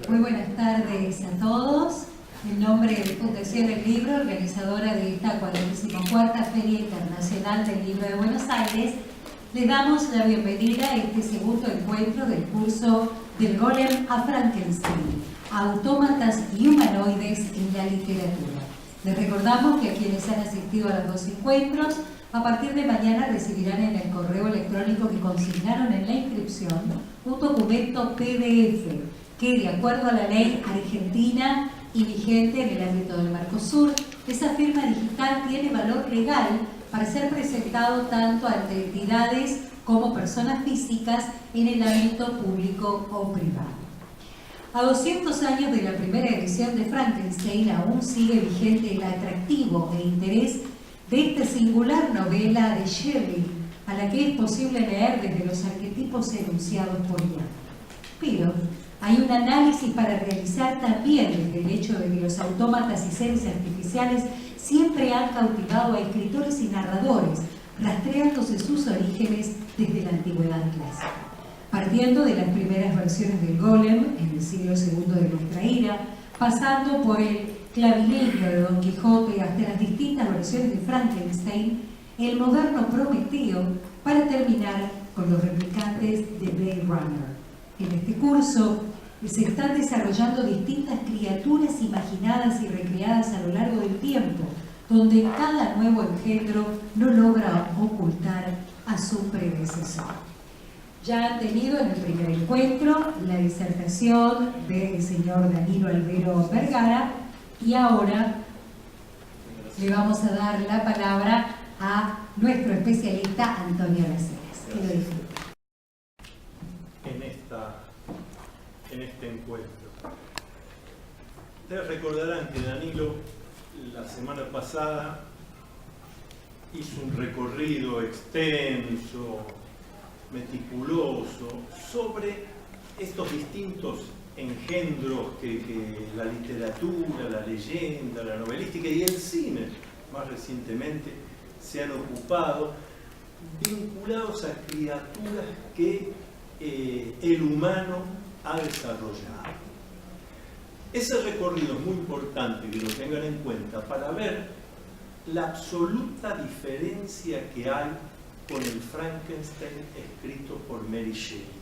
Muy buenas tardes a todos. En nombre de Fundación El Libro, organizadora de esta 44ª Feria Internacional del Libro de Buenos Aires, le damos la bienvenida a este segundo encuentro del curso Del Golem a Frankenstein, autómatas y humanoides en la literatura. Les recordamos que a quienes han asistido a los dos encuentros, a partir de mañana recibirán en el correo electrónico que consignaron en la inscripción un documento PDF que, de acuerdo a la ley argentina y vigente en el ámbito del Mercosur, esa firma digital tiene valor legal para ser presentado tanto ante entidades como personas físicas en el ámbito público o privado. A 200 años de la primera edición de Frankenstein, aún sigue vigente el atractivo e interés de esta singular novela de Shelley, a la que es posible leer desde los arquetipos enunciados por ella. Pero hay un análisis para realizar también desde el hecho de que los autómatas y seres artificiales siempre han cautivado a escritores y narradores, rastreándose sus orígenes desde la antigüedad clásica. Partiendo de las primeras versiones del Golem en el siglo II de nuestra era, pasando por el clavileño de Don Quijote hasta las distintas versiones de Frankenstein, el moderno Prometeo, para terminar con los replicantes de Blade Runner. En este curso se están desarrollando distintas criaturas imaginadas y recreadas a lo largo del tiempo, donde cada nuevo engendro no logra ocultar a su predecesor. Ya han tenido en el primer encuentro la disertación del señor Danilo Albero Vergara y ahora le vamos a dar la palabra a nuestro especialista Antonio Laceras. Que lo disfrute. En este encuentro. Ustedes recordarán que Danilo la semana pasada hizo un recorrido extenso, meticuloso, sobre estos distintos engendros que la literatura, la leyenda, la novelística y el cine, más recientemente, se han ocupado, vinculados a criaturas que el humano ha desarrollado. Ese recorrido es muy importante que lo tengan en cuenta para ver la absoluta diferencia que hay con el Frankenstein escrito por Mary Shelley.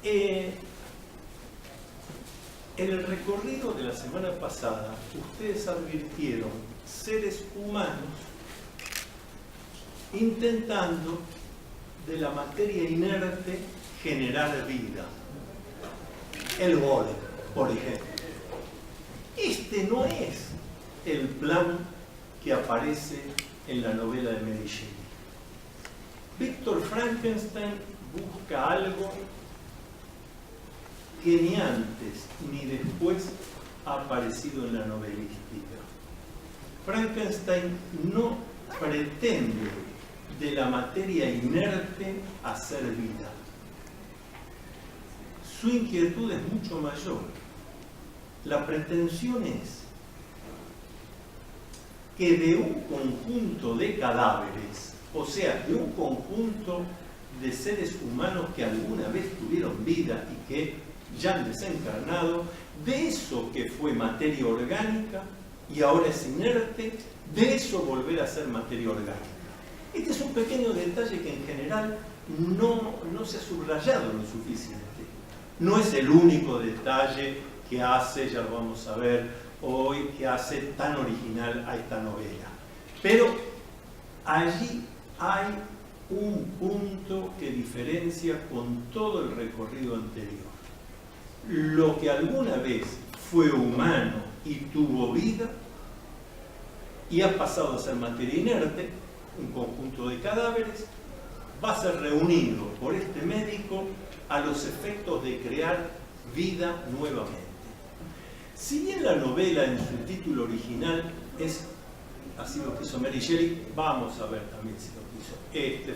En el recorrido de la semana pasada, ustedes advirtieron seres humanos intentando de la materia inerte generar vida. El golem, por ejemplo. Este no es el plan que aparece en la novela de Mary Shelley. Víctor Frankenstein busca algo que ni antes ni después ha aparecido en la novelística. Frankenstein no pretende de la materia inerte hacer vida. Su inquietud es mucho mayor. La pretensión es que de un conjunto de cadáveres, o sea, de un conjunto de seres humanos que alguna vez tuvieron vida y que ya han desencarnado, de eso que fue materia orgánica y ahora es inerte, de eso volver a ser materia orgánica. Este es un pequeño detalle que en general no se ha subrayado lo suficiente. No es el único detalle que hace, ya lo vamos a ver hoy, que hace tan original a esta novela. Pero allí hay un punto que diferencia con todo el recorrido anterior. Lo que alguna vez fue humano y tuvo vida y ha pasado a ser materia inerte, un conjunto de cadáveres, va a ser reunido por este médico a los efectos de crear vida nuevamente. Si bien la novela en su título original es así lo que hizo Mary Shelley, vamos a ver también si lo quiso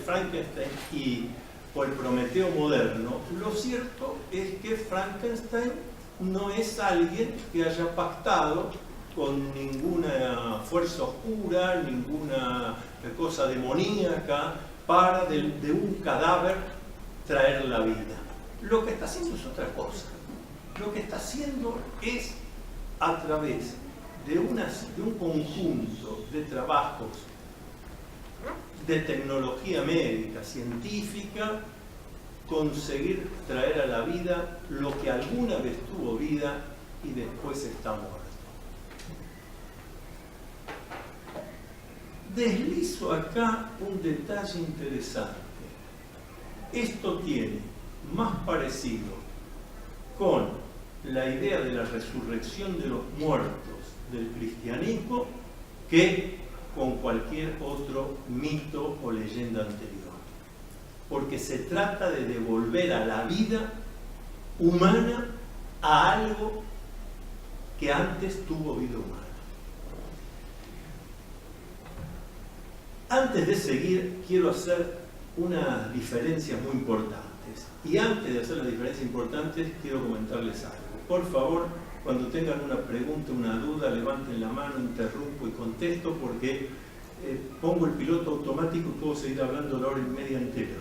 Frankenstein y o el Prometeo moderno, lo cierto es que Frankenstein no es alguien que haya pactado con ninguna fuerza oscura, ninguna cosa demoníaca, para de un cadáver traer la vida. Lo que está haciendo es otra cosa. Lo que está haciendo es, a través de un conjunto de trabajos de tecnología médica, científica, conseguir traer a la vida lo que alguna vez tuvo vida y después está muerto. Deslizo acá un detalle interesante. Esto tiene más parecido con la idea de la resurrección de los muertos del cristianismo que con cualquier otro mito o leyenda anterior. Porque se trata de devolver a la vida humana a algo que antes tuvo vida humana. Antes de seguir, quiero hacer unas diferencias muy importantes. Y antes de hacer las diferencias importantes, quiero comentarles algo. Por favor, cuando tengan una pregunta, una duda, levanten la mano, interrumpo y contesto, porque pongo el piloto automático y puedo seguir hablando la hora y media entera.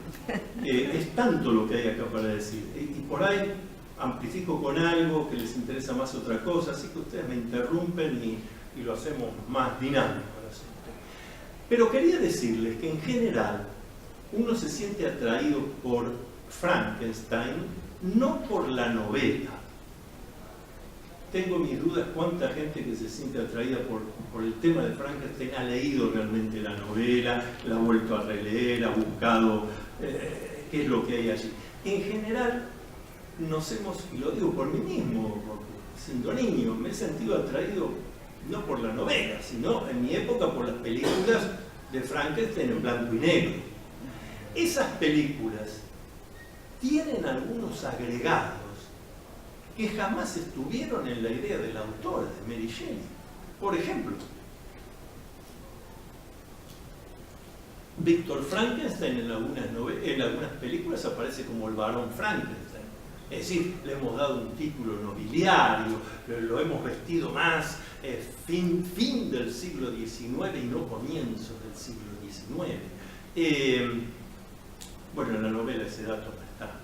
Es tanto lo que hay acá para decir. Y por ahí amplifico con algo que les interesa más otra cosa, así que ustedes me interrumpen y lo hacemos más dinámico. Pero quería decirles que en general uno se siente atraído por Frankenstein, no por la novela. Tengo mis dudas cuánta gente que se siente atraída por el tema de Frankenstein ha leído realmente la novela, la ha vuelto a releer, ha buscado qué es lo que hay allí. En general nos hemos, y lo digo por mí mismo, siendo niño, me he sentido atraído no por la novela, sino en mi época por las películas de Frankenstein en blanco y negro. Esas películas tienen algunos agregados que jamás estuvieron en la idea de la autora, de Mary Shelley. Por ejemplo, Víctor Frankenstein en algunas películas aparece como el barón Frankenstein. Es decir, le hemos dado un título nobiliario, lo hemos vestido más fin del siglo XIX y no comienzos del siglo XIX. Bueno, en la novela ese dato no está.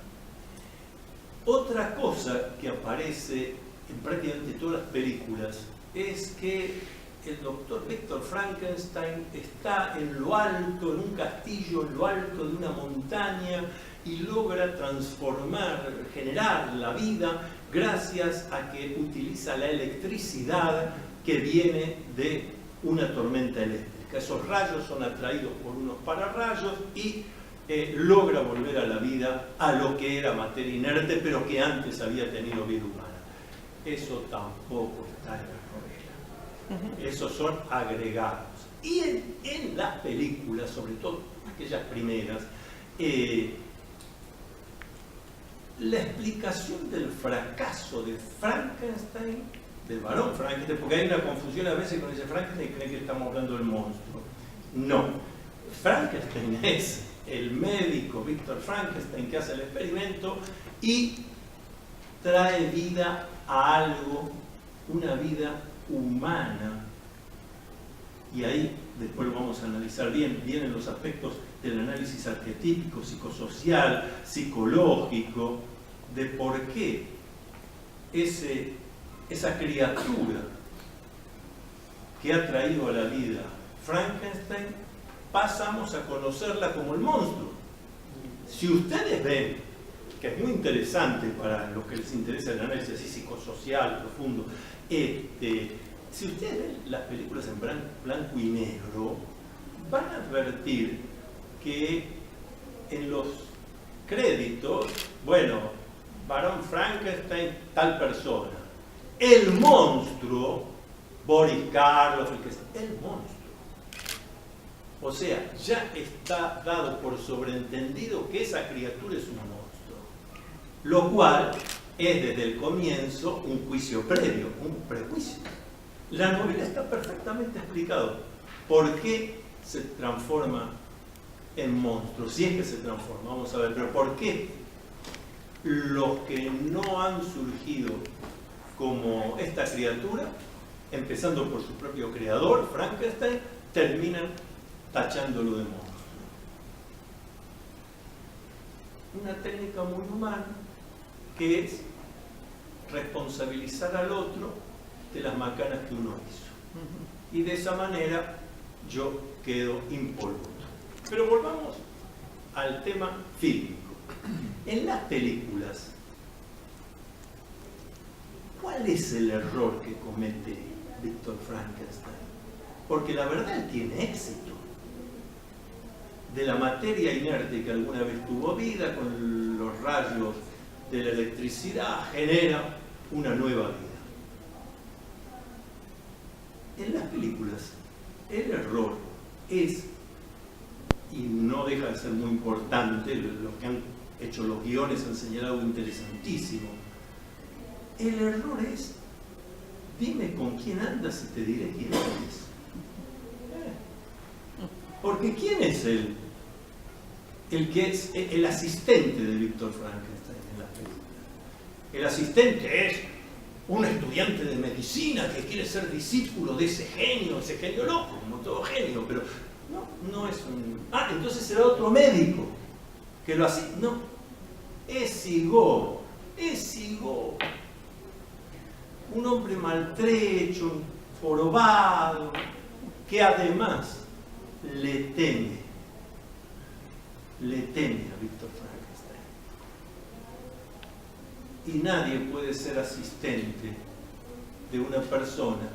Otra cosa que aparece en prácticamente todas las películas es que el doctor Víctor Frankenstein está en lo alto, en un castillo, en lo alto de una montaña, y logra transformar, generar la vida gracias a que utiliza la electricidad que viene de una tormenta eléctrica. Esos rayos son atraídos por unos pararrayos y logra volver a la vida a lo que era materia inerte, pero que antes había tenido vida humana. Eso tampoco está en la novela. Esos son agregados. Y en las películas, sobre todo aquellas primeras, la explicación del fracaso de Frankenstein, del varón Frankenstein, porque hay una confusión a veces con ese Frankenstein y creen que estamos hablando del monstruo. No, Frankenstein es el médico Víctor Frankenstein que hace el experimento y trae vida a algo, una vida humana. Y ahí después lo vamos a analizar bien, vienen los aspectos del análisis arquetípico, psicosocial, psicológico, de por qué esa criatura que ha traído a la vida Frankenstein, pasamos a conocerla como el monstruo. Si ustedes ven, que es muy interesante para los que les interesa el análisis así psicosocial profundo, si ustedes ven las películas en blanco y negro, van a advertir que en los créditos, bueno, varón Frankenstein, tal persona. El monstruo, Boris Karloff, el monstruo. O sea, ya está dado por sobreentendido que esa criatura es un monstruo. Lo cual es desde el comienzo un juicio previo, un prejuicio. La novela está perfectamente explicado por qué se transforma en monstruo, si es que se transforma, vamos a ver, pero ¿por qué los que no han surgido como esta criatura, empezando por su propio creador, Frankenstein, terminan tachándolo de monstruo? una técnica muy humana, que es responsabilizar al otro de las macanas que uno hizo. Y de esa manera yo quedo impoluto. Pero volvamos al tema fílmico. En las películas, ¿cuál es el error que comete Víctor Frankenstein? Porque la verdad él tiene éxito. De la materia inerte que alguna vez tuvo vida, con los rayos de la electricidad, genera una nueva vida. En las películas, el error es, y no deja de ser muy importante, los que han hecho los guiones han señalado algo interesantísimo, el error es, dime con quién andas y te diré quién eres. Porque ¿quién es el que es el asistente de Víctor Frankenstein en las películas? El asistente es un estudiante de medicina que quiere ser discípulo de ese genio loco, como todo genio, pero no es un... Ah, entonces será otro médico que lo hace. No, es Igor, un hombre maltrecho, jorobado, que además le teme a Víctor Frankenstein. Y nadie puede ser asistente de una persona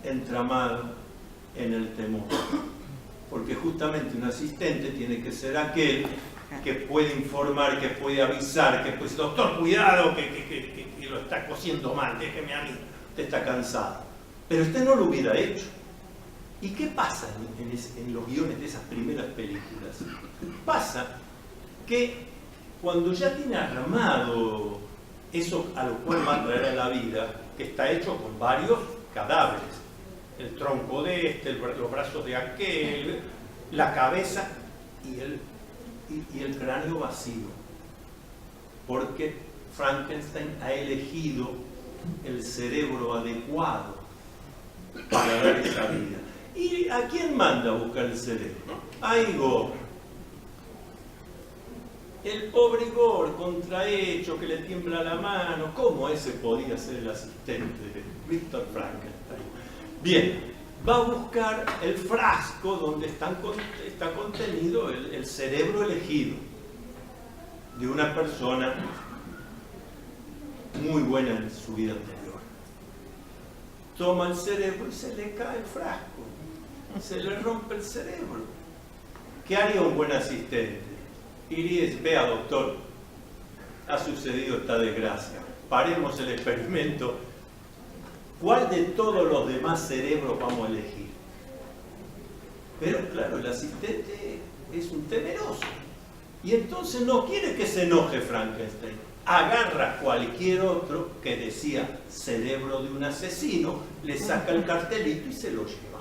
entramado en el temor. Porque justamente un asistente tiene que ser aquel que puede informar, que puede avisar, que puede decir, doctor, cuidado, que lo está cosiendo mal, déjeme a mí, usted está cansado. Pero usted no lo hubiera hecho. ¿Y qué pasa en los guiones de esas primeras películas? Pasa que cuando ya tiene armado eso a lo cual va a traer a la vida, que está hecho con varios cadáveres, el tronco de este, los brazos de aquel, la cabeza y el cráneo vacío, porque Frankenstein ha elegido el cerebro adecuado para dar esa vida. ¿Y a quién manda a buscar el cerebro? A Igor. El pobre Igor, contrahecho, que le tiembla la mano. ¿Cómo ese podía ser el asistente de Víctor Frankenstein? Bien, va a buscar el frasco donde está contenido el cerebro elegido de una persona muy buena en su vida anterior. Toma el cerebro y se le cae el frasco. Se le rompe el cerebro. ¿Qué haría un buen asistente? Iría y dice, vea doctor, ha sucedido esta desgracia, paremos el experimento, ¿cuál de todos los demás cerebros vamos a elegir? Pero claro, el asistente es un temeroso y entonces no quiere que se enoje Frankenstein, agarra cualquier otro que decía cerebro de un asesino, le saca el cartelito y se lo lleva.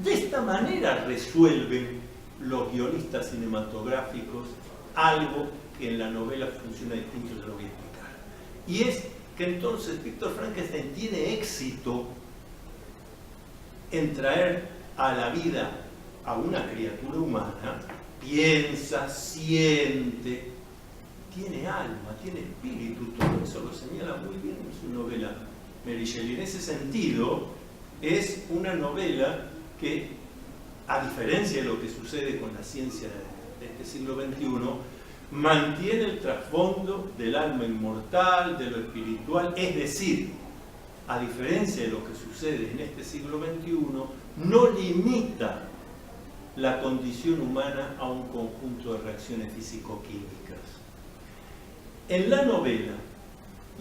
De esta manera resuelven los guionistas cinematográficos algo que en la novela funciona distinto, se lo voy a explicar. Y es que entonces Víctor Frankenstein tiene éxito en traer a la vida a una criatura humana, piensa, siente, tiene alma, tiene espíritu, todo eso lo señala muy bien en su novela Mary Shelley. En ese sentido, es una novela que, a diferencia de lo que sucede con la ciencia de este siglo XXI, mantiene el trasfondo del alma inmortal, de lo espiritual, es decir, a diferencia de lo que sucede en este siglo XXI, no limita la condición humana a un conjunto de reacciones físico-químicas. En la novela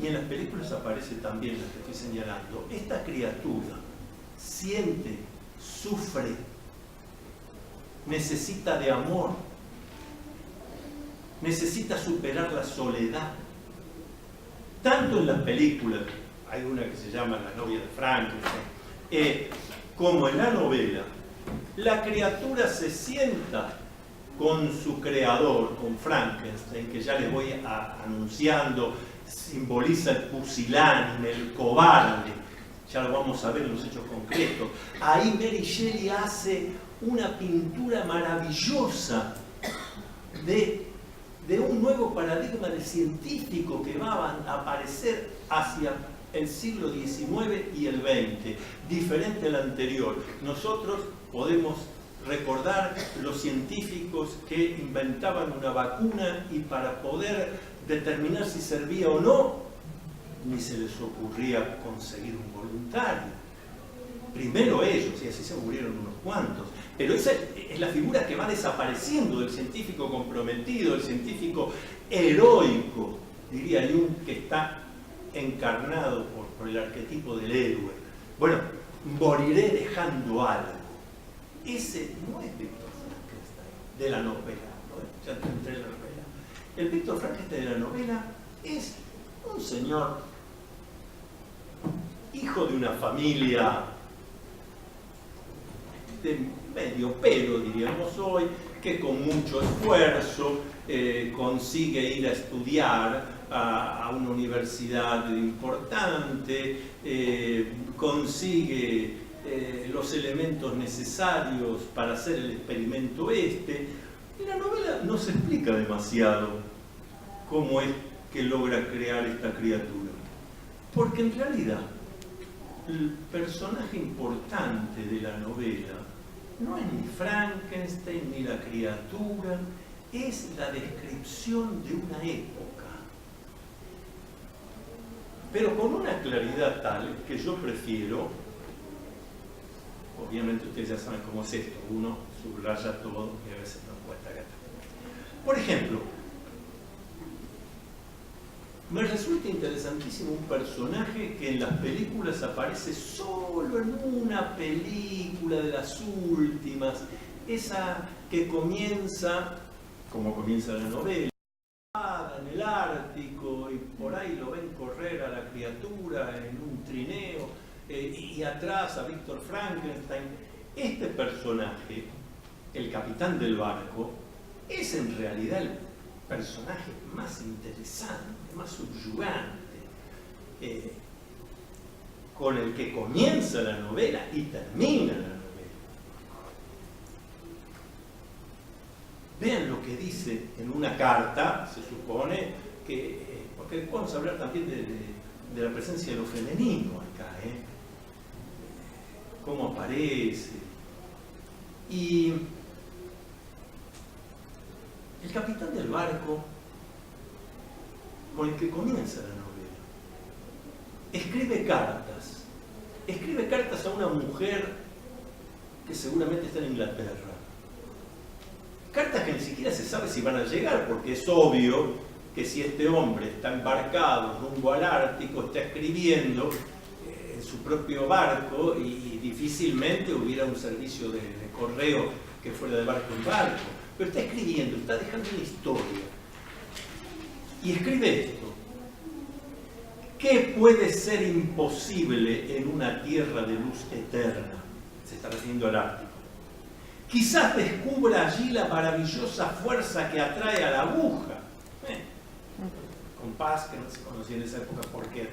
y en las películas aparece también, las que estoy señalando, esta criatura siente, sufre, necesita de amor, necesita superar la soledad. Tanto en las películas, hay una que se llama La novia de Frankenstein, como en la novela, la criatura se sienta con su creador, con Frankenstein, que ya les voy anunciando, simboliza el pusilánime, el cobarde, ya lo vamos a ver en los hechos concretos. Ahí Mary Shelley hace una pintura maravillosa de un nuevo paradigma de científico que va a aparecer hacia el siglo XIX y el XX, diferente al anterior. Nosotros podemos recordar los científicos que inventaban una vacuna y para poder determinar si servía o no, ni se les ocurría conseguir un voluntario. Primero ellos, y así se murieron unos cuantos. Pero esa es la figura que va desapareciendo del científico comprometido, del científico heroico, diría Jung, que está encarnado por el arquetipo del héroe. Bueno, moriré dejando algo. Ese no es Víctor Frankenstein de la novela, ¿no? Ya entré en la novela. El Víctor Frankenstein de la novela es un señor, hijo de una familia de medio pelo, diríamos hoy, que con mucho esfuerzo consigue ir a estudiar a una universidad importante, consigue los elementos necesarios para hacer el experimento este. En la novela no se explica demasiado cómo es que logra crear esta criatura, porque en realidad el personaje importante de la novela no es ni Frankenstein ni la criatura, es la descripción de una época, pero con una claridad tal que yo prefiero, obviamente ustedes ya saben cómo es esto, uno subraya todo y a veces no cuesta gatar. Por ejemplo, me resulta interesantísimo un personaje que en las películas aparece solo en una película de las últimas, esa que comienza, como comienza la novela, en el Ártico, y por ahí lo ven correr a la criatura en un trineo, y atrás a Víctor Frankenstein. Este personaje, el capitán del barco, es en realidad el personaje más interesante, más subyugante, con el que comienza la novela y termina la novela. Vean lo que dice en una carta, se supone que, porque vamos a hablar también de la presencia de lo femenino acá, cómo aparece. Y el capitán del barco, con el que comienza la novela, escribe cartas a una mujer que seguramente está en Inglaterra. Cartas que ni siquiera se sabe si van a llegar, porque es obvio que si este hombre está embarcado rumbo al Ártico, está escribiendo en su propio barco y difícilmente hubiera un servicio de correo que fuera de barco en barco. Pero está escribiendo, está dejando una historia. Y escribe esto. ¿Qué puede ser imposible en una tierra de luz eterna? Se está refiriendo al Ártico. Quizás descubra allí la maravillosa fuerza que atrae a la aguja. Compás, que no se conocía en esa época por qué.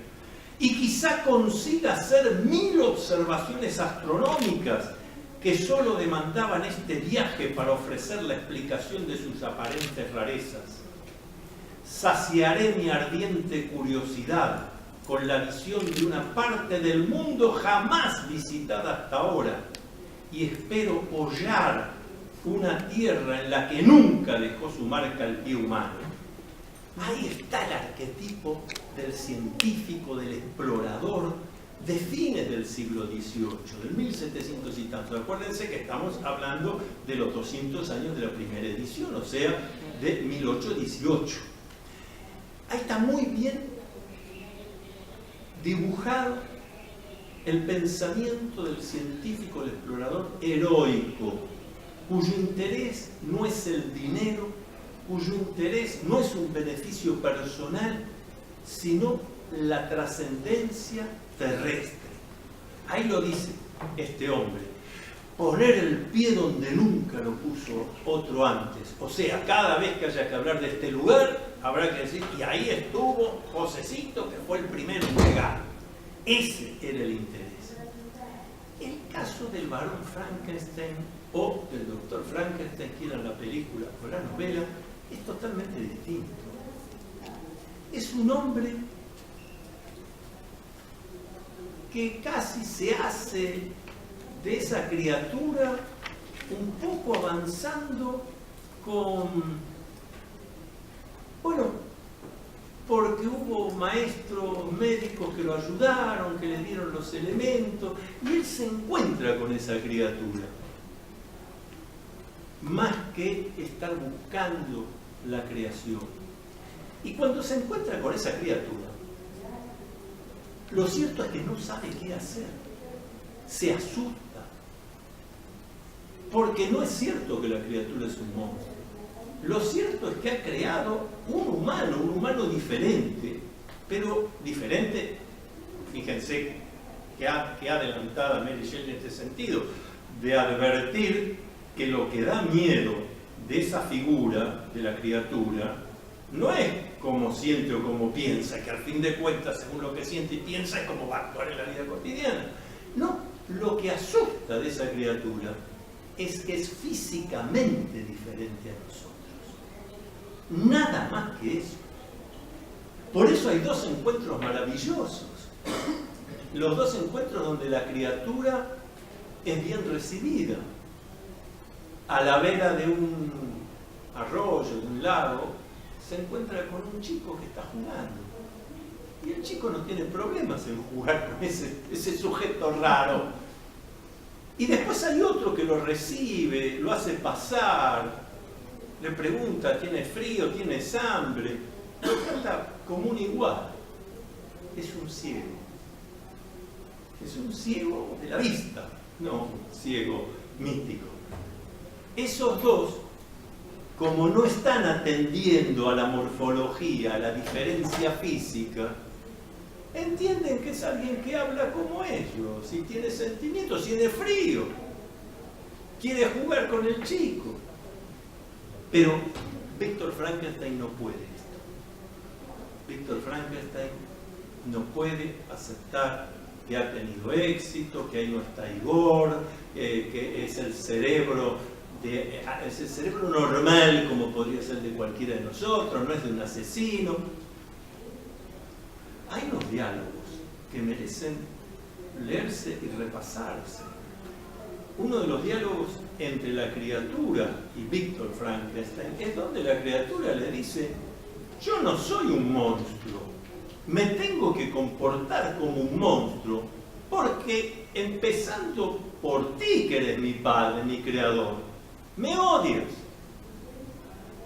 Y quizá consiga hacer 1000 observaciones astronómicas que solo demandaban este viaje para ofrecer la explicación de sus aparentes rarezas. Saciaré mi ardiente curiosidad con la visión de una parte del mundo jamás visitada hasta ahora, y espero hollar una tierra en la que nunca dejó su marca el pie humano. Ahí está el arquetipo del científico, del explorador, de fines del siglo XVIII, del 1700 y tanto. Acuérdense que estamos hablando de los 200 años de la primera edición, o sea, de 1818. Ahí está muy bien dibujado el pensamiento del científico, el explorador heroico, cuyo interés no es el dinero, cuyo interés no es un beneficio personal, sino la trascendencia terrestre. Ahí lo dice este hombre: poner el pie donde nunca lo puso otro antes. O sea, cada vez que haya que hablar de este lugar, habrá que decir, y ahí estuvo Josecito, que fue el primero en llegar. Ese era el interés. El caso del barón Frankenstein, o del doctor Frankenstein, que era la película o la novela, es totalmente distinto. Es un hombre que casi se hace de esa criatura un poco avanzando porque hubo maestros médicos que lo ayudaron, que le dieron los elementos, y él se encuentra con esa criatura. Más que estar buscando la creación. Y cuando se encuentra con esa criatura, lo cierto es que no sabe qué hacer. Se asusta. Porque no es cierto que la criatura es un monstruo. Lo cierto es que ha creado un humano diferente, pero diferente, fíjense que ha adelantado a Mary Shelley en este sentido, de advertir que lo que da miedo de esa figura, de la criatura, no es como siente o como piensa, que al fin de cuentas, según lo que siente y piensa, es como va a actuar en la vida cotidiana. No, lo que asusta de esa criatura es que es físicamente diferente a nosotros. Nada más que eso. Por eso hay dos encuentros maravillosos. Los dos encuentros donde la criatura es bien recibida. A la vera de un arroyo, de un lago, se encuentra con un chico que está jugando. Y el chico no tiene problemas en jugar con ese sujeto raro. Y después hay otro que lo recibe, lo hace pasar, le pregunta, ¿tienes frío? ¿Tienes hambre? Lo trata como un igual. Es un ciego. Es un ciego de la vista, no un ciego místico. Esos dos, como no están atendiendo a la morfología, a la diferencia física, entienden que es alguien que habla como ellos, si tiene sentimientos, si tiene frío, quiere jugar con el chico. Pero Víctor Frankenstein no puede esto. Víctor Frankenstein no puede aceptar que ha tenido éxito, que ahí no está Igor, que es el cerebro normal como podría ser de cualquiera de nosotros, no es de un asesino. Hay unos diálogos que merecen leerse y repasarse. Uno de los diálogos entre la criatura y Víctor Frankenstein es donde la criatura le dice: yo no soy un monstruo, me tengo que comportar como un monstruo, porque empezando por ti, que eres mi padre, mi creador, me odias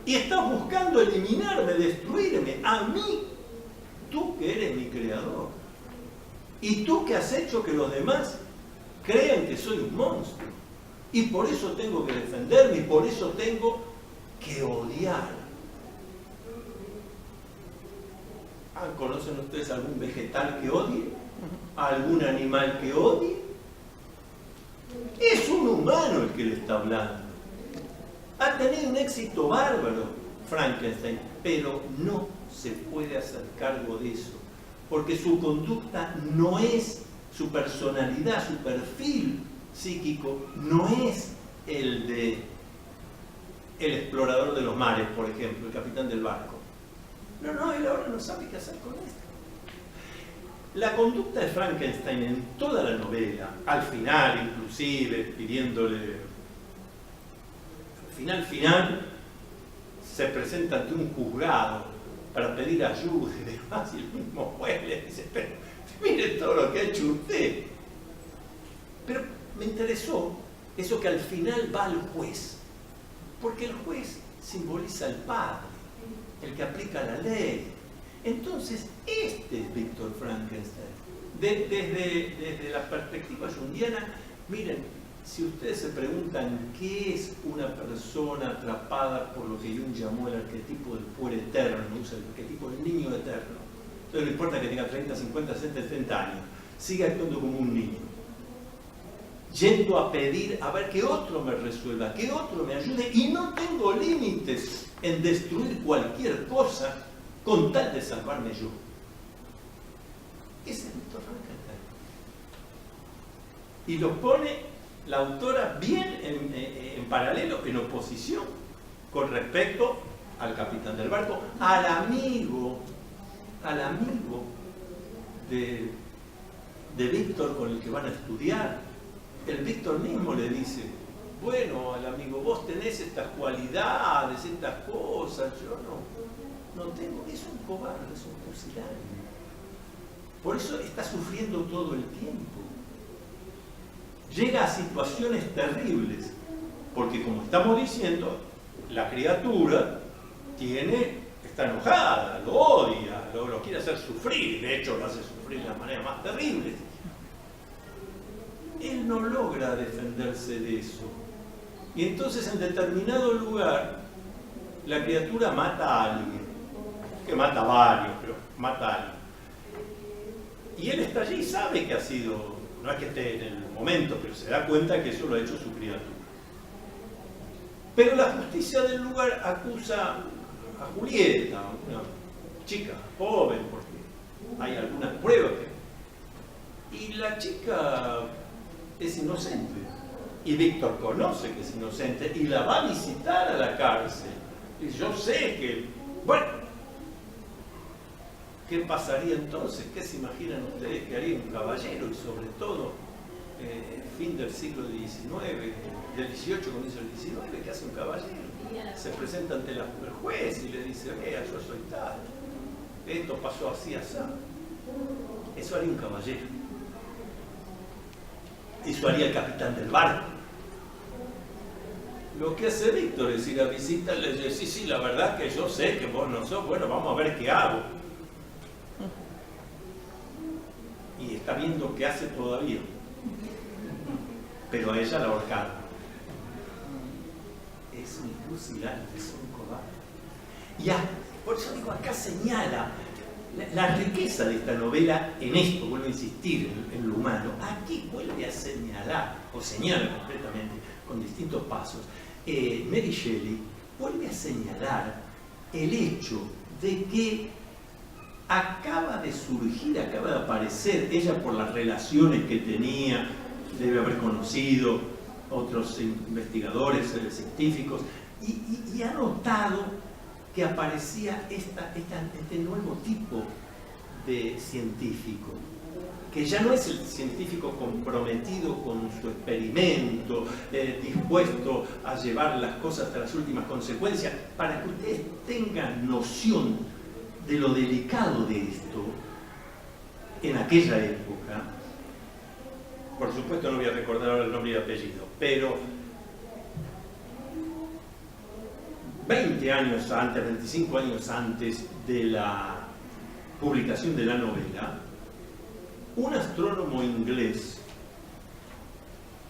y estás buscando eliminarme, destruirme a mí, tú que eres mi creador, y tú que has hecho que los demás crean que soy un monstruo, y por eso tengo que defenderme, y por eso tengo que odiar. ¿Conocen ustedes algún vegetal que odie? ¿Algún animal que odie? Es un humano el que le está hablando. Ha tenido un éxito bárbaro Frankenstein, pero no se puede hacer cargo de eso, porque su conducta no es, su personalidad, su perfil psíquico no es el de el explorador de los mares, por ejemplo, el capitán del barco. No, él ahora no sabe qué hacer con esto. La conducta de Frankenstein en toda la novela, al final inclusive, pidiéndole, al final, se presenta ante un juzgado para pedir ayuda y demás, y el mismo juez le dice: pero mire todo lo que ha hecho usted. Pero me interesó eso que al final va al juez, porque el juez simboliza al padre, el que aplica la ley. Entonces, este es Víctor Frankenstein. Desde la perspectiva junguiana, miren, si ustedes se preguntan qué es una persona atrapada por lo que Jung llamó el arquetipo del puer eterno, el arquetipo del niño eterno, entonces no importa que tenga 30, 50, 60, 70 años, sigue actuando como un niño, yendo a pedir a ver que otro me resuelva, que otro me ayude, y no tengo límites en destruir cualquier cosa con tal de salvarme yo. Ese es Víctor Frankenstein. Y lo pone la autora bien en paralelo, en oposición con respecto al capitán del barco, al amigo de Víctor con el que van a estudiar. El Víctor mismo le dice, bueno, al amigo, vos tenés estas cualidades, estas cosas, yo no tengo. Es un cobarde, es un pusilánime. Por eso está sufriendo todo el tiempo. Llega a situaciones terribles, porque como estamos diciendo, la criatura está enojada, lo odia, lo quiere hacer sufrir, de hecho lo hace sufrir de la manera más terrible. Él no logra defenderse de eso. Y entonces en determinado lugar, la criatura mata a alguien, que mata a varios, pero mata a alguien. Y él está allí y sabe que ha sido, no es que esté en el momento, pero se da cuenta que eso lo ha hecho su criatura. Pero la justicia del lugar acusa a Julieta, una chica joven, porque hay algunas pruebas y la chica es inocente. Y Víctor conoce que es inocente y la va a visitar a la cárcel. Y yo sé que, bueno, ¿qué pasaría entonces? ¿Qué se imaginan ustedes que haría un caballero? Y sobre todo, fin del siglo XIX, del XVIII comienza el XIX, ¿qué hace un caballero? Se presenta ante el juez y le dice, vea, yo soy tal, esto pasó así, así. Eso haría un caballero. Eso haría el capitán del barco. Lo que hace Víctor es ir a visitarle y decir, sí, la verdad que yo sé que vos no sos, bueno, vamos a ver qué hago. Y está viendo qué hace todavía. Pero a ella la ahorcaron. Es un pusilánime, es un cobarde. Por eso digo, acá señala la riqueza de esta novela en esto, vuelvo a insistir, en lo humano. Aquí vuelve a señalar, o señala completamente, con distintos pasos, Mary Shelley vuelve a señalar el hecho de que acaba de surgir, acaba de aparecer, ella por las relaciones que tenía, debe haber conocido otros investigadores, científicos, y ha notado que aparecía este nuevo tipo de científico, que ya no es el científico comprometido con su experimento, dispuesto a llevar las cosas hasta las últimas consecuencias. Para que ustedes tengan noción de lo delicado de esto, en aquella época, por supuesto no voy a recordar ahora el nombre y apellido, pero 20 años antes, 25 años antes de la publicación de la novela, un astrónomo inglés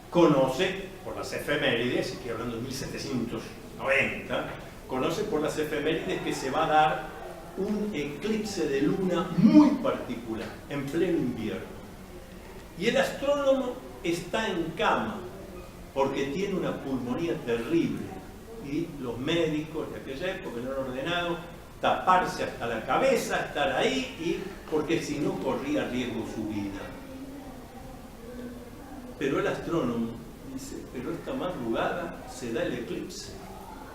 conoce por las efemérides, estoy hablando de 1790, conoce por las efemérides que se va a dar un eclipse de luna muy particular, en pleno invierno. Y el astrónomo está en cama porque tiene una pulmonía terrible y los médicos de aquella época le han ordenado taparse hasta la cabeza, estar ahí, porque si no corría riesgo su vida. Pero el astrónomo dice, pero esta madrugada se da el eclipse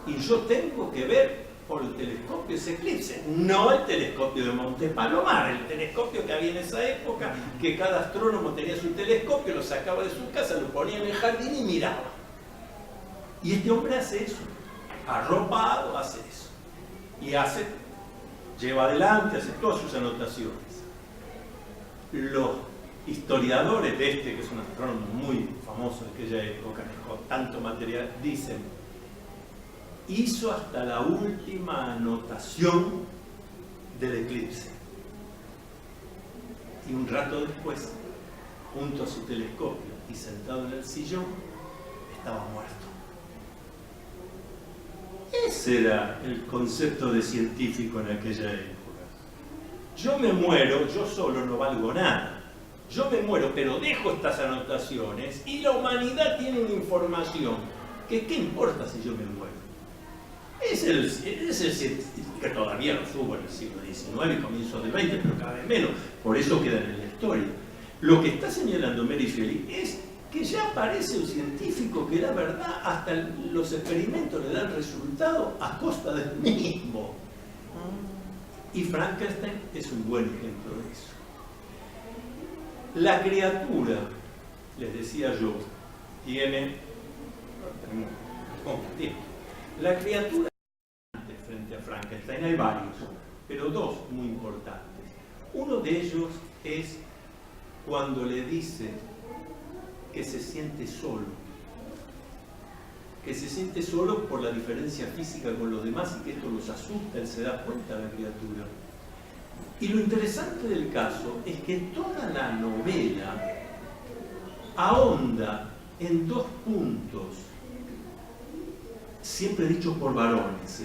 y yo tengo que ver por el telescopio ese eclipse, no el telescopio de Monte Palomar, el telescopio que había en esa época, que cada astrónomo tenía su telescopio, lo sacaba de su casa, lo ponía en el jardín y miraba. Y este hombre hace eso, arropado hace eso, y lleva adelante, hace todas sus anotaciones. Los historiadores de que es un astrónomo muy famoso de aquella época, con tanto material, dicen, hizo hasta la última anotación del eclipse. Y un rato después, junto a su telescopio y sentado en el sillón, estaba muerto. Ese era el concepto de científico en aquella época. Yo me muero, yo solo no valgo nada. Yo me muero, pero dejo estas anotaciones y la humanidad tiene una información que ¿qué importa si yo me muero? Es el científico que todavía lo hubo en el siglo XIX y comienzo del XX, pero cada vez menos. Por eso quedan en la historia. Lo que está señalando Mary Shelley es que ya parece un científico que la verdad hasta los experimentos le dan resultado a costa del mismo. Y Frankenstein es un buen ejemplo de eso. La criatura, les decía yo, tiene la criatura frente a Frankenstein, hay varios, pero dos muy importantes. Uno de ellos es cuando le dice que se siente solo por la diferencia física con los demás y que esto los asusta, él se da cuenta de la criatura. Y lo interesante del caso es que toda la novela ahonda en dos puntos, siempre dichos por varones,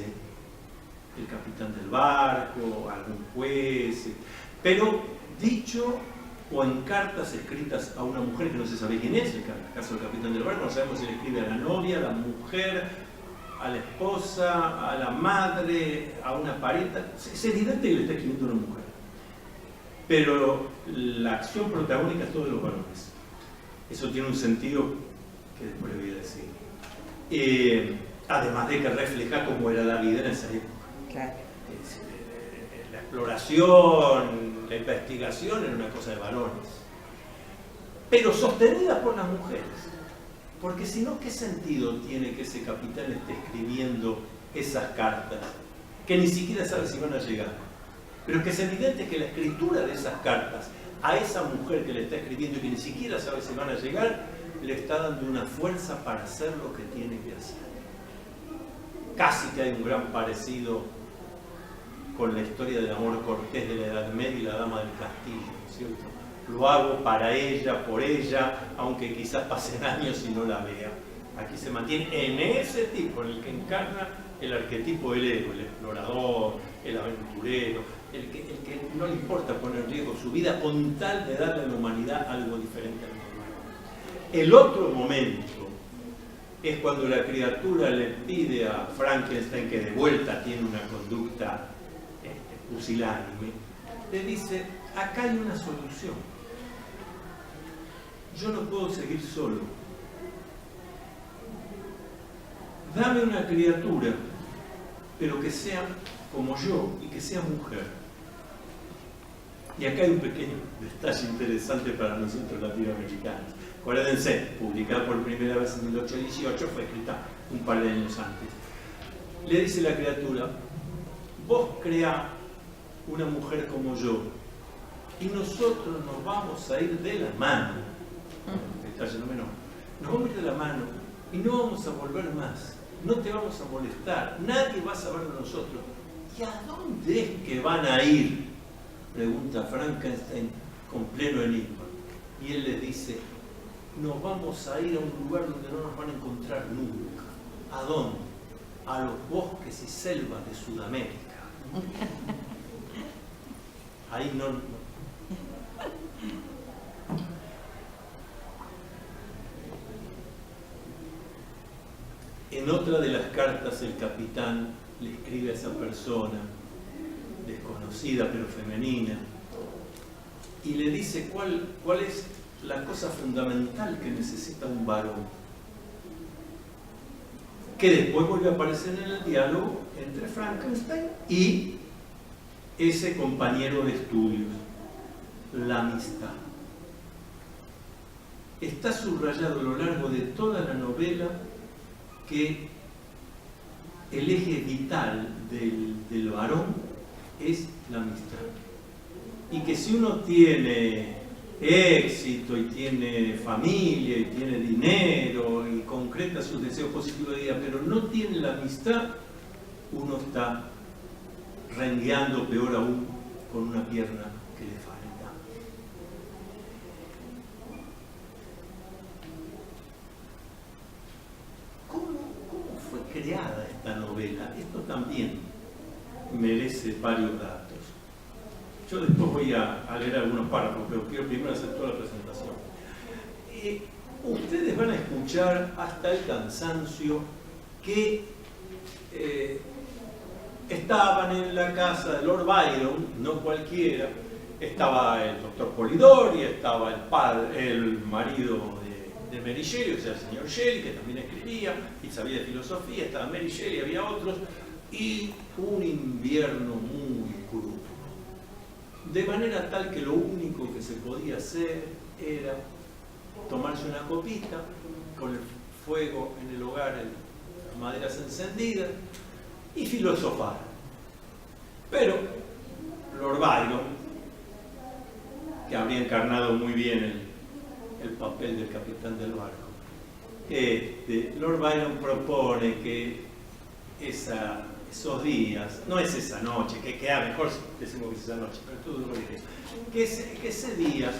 el capitán del barco, algún juez, pero dicho o en cartas escritas a una mujer que no se sabe quién es, el caso del capitán del barco, no sabemos si le escribe a la novia, a la mujer, a la esposa, a la madre, a una parienta. Es evidente que le está escribiendo a una mujer, pero la acción protagónica es todo de los varones. Eso tiene un sentido que después le voy a decir. Además de que refleja cómo era la vida en esa época. Claro. La exploración, la investigación era una cosa de varones, pero sostenida por las mujeres, porque si no, ¿qué sentido tiene que ese capitán esté escribiendo esas cartas que ni siquiera sabe si van a llegar? Pero es que es evidente que la escritura de esas cartas a esa mujer que le está escribiendo y que ni siquiera sabe si van a llegar, le está dando una fuerza para hacer lo que tiene que hacer. Casi que hay un gran parecido con la historia del amor cortés de la Edad Media y la Dama del Castillo, ¿cierto? Lo hago para ella, por ella, aunque quizás pasen años y no la vea. Aquí se mantiene en ese tipo, en el que encarna el arquetipo del héroe, el explorador, el aventurero, el que no le importa poner en riesgo su vida con tal de darle a la humanidad algo diferente al normal. El otro momento es cuando la criatura le pide a Frankenstein, que de vuelta tiene una conducta pusilánime, le dice: acá hay una solución. Yo no puedo seguir solo. Dame una criatura, pero que sea como yo y que sea mujer. Y acá hay un pequeño detalle interesante para nosotros latinoamericanos. Acuérdense, publicada por primera vez en 1818, fue escrita un par de años antes. Le dice la criatura: vos creá una mujer como yo y nosotros nos vamos a ir de la mano. Detalle no menor. Nos vamos a ir de la mano y no vamos a volver más. No te vamos a molestar. Nadie va a saber de nosotros. ¿Y a dónde es que van a ir?, pregunta Frankenstein con pleno enigma. Y él les dice: nos vamos a ir a un lugar donde no nos van a encontrar nunca. ¿A dónde? A los bosques y selvas de Sudamérica. Ahí no. En otra de las cartas el capitán le escribe a esa persona, desconocida pero femenina, y le dice cuál es la cosa fundamental que necesita un varón, que después vuelve a aparecer en el diálogo entre Frankenstein y ese compañero de estudios: la amistad. Está subrayado a lo largo de toda la novela que el eje vital del varón es la amistad. Y que si uno tiene éxito y tiene familia y tiene dinero y concreta sus deseos positivos de vida, pero no tiene la amistad, uno está rengueando, peor aún, con una pierna que le falta. ¿Cómo fue creada esta novela? Esto también merece varios datos. Yo después voy a leer algunos párrafos, pero quiero primero hacer toda la presentación. Ustedes van a escuchar hasta el cansancio que estaban en la casa de Lord Byron, no cualquiera. Estaba el doctor Polidori, estaba el marido Mary Shelley, o sea, el señor Shelley, que también escribía y sabía de filosofía, estaba Mary Shelley, había otros, y un invierno muy crudo. De manera tal que lo único que se podía hacer era tomarse una copita con el fuego en el hogar, las maderas encendidas, y filosofar. Pero Lord Byron, que habría encarnado muy bien el papel del capitán del barco, Lord Byron propone que esos días, no es esa noche, que queda mejor si decimos que es esa noche, pero todo lo diré, que ese día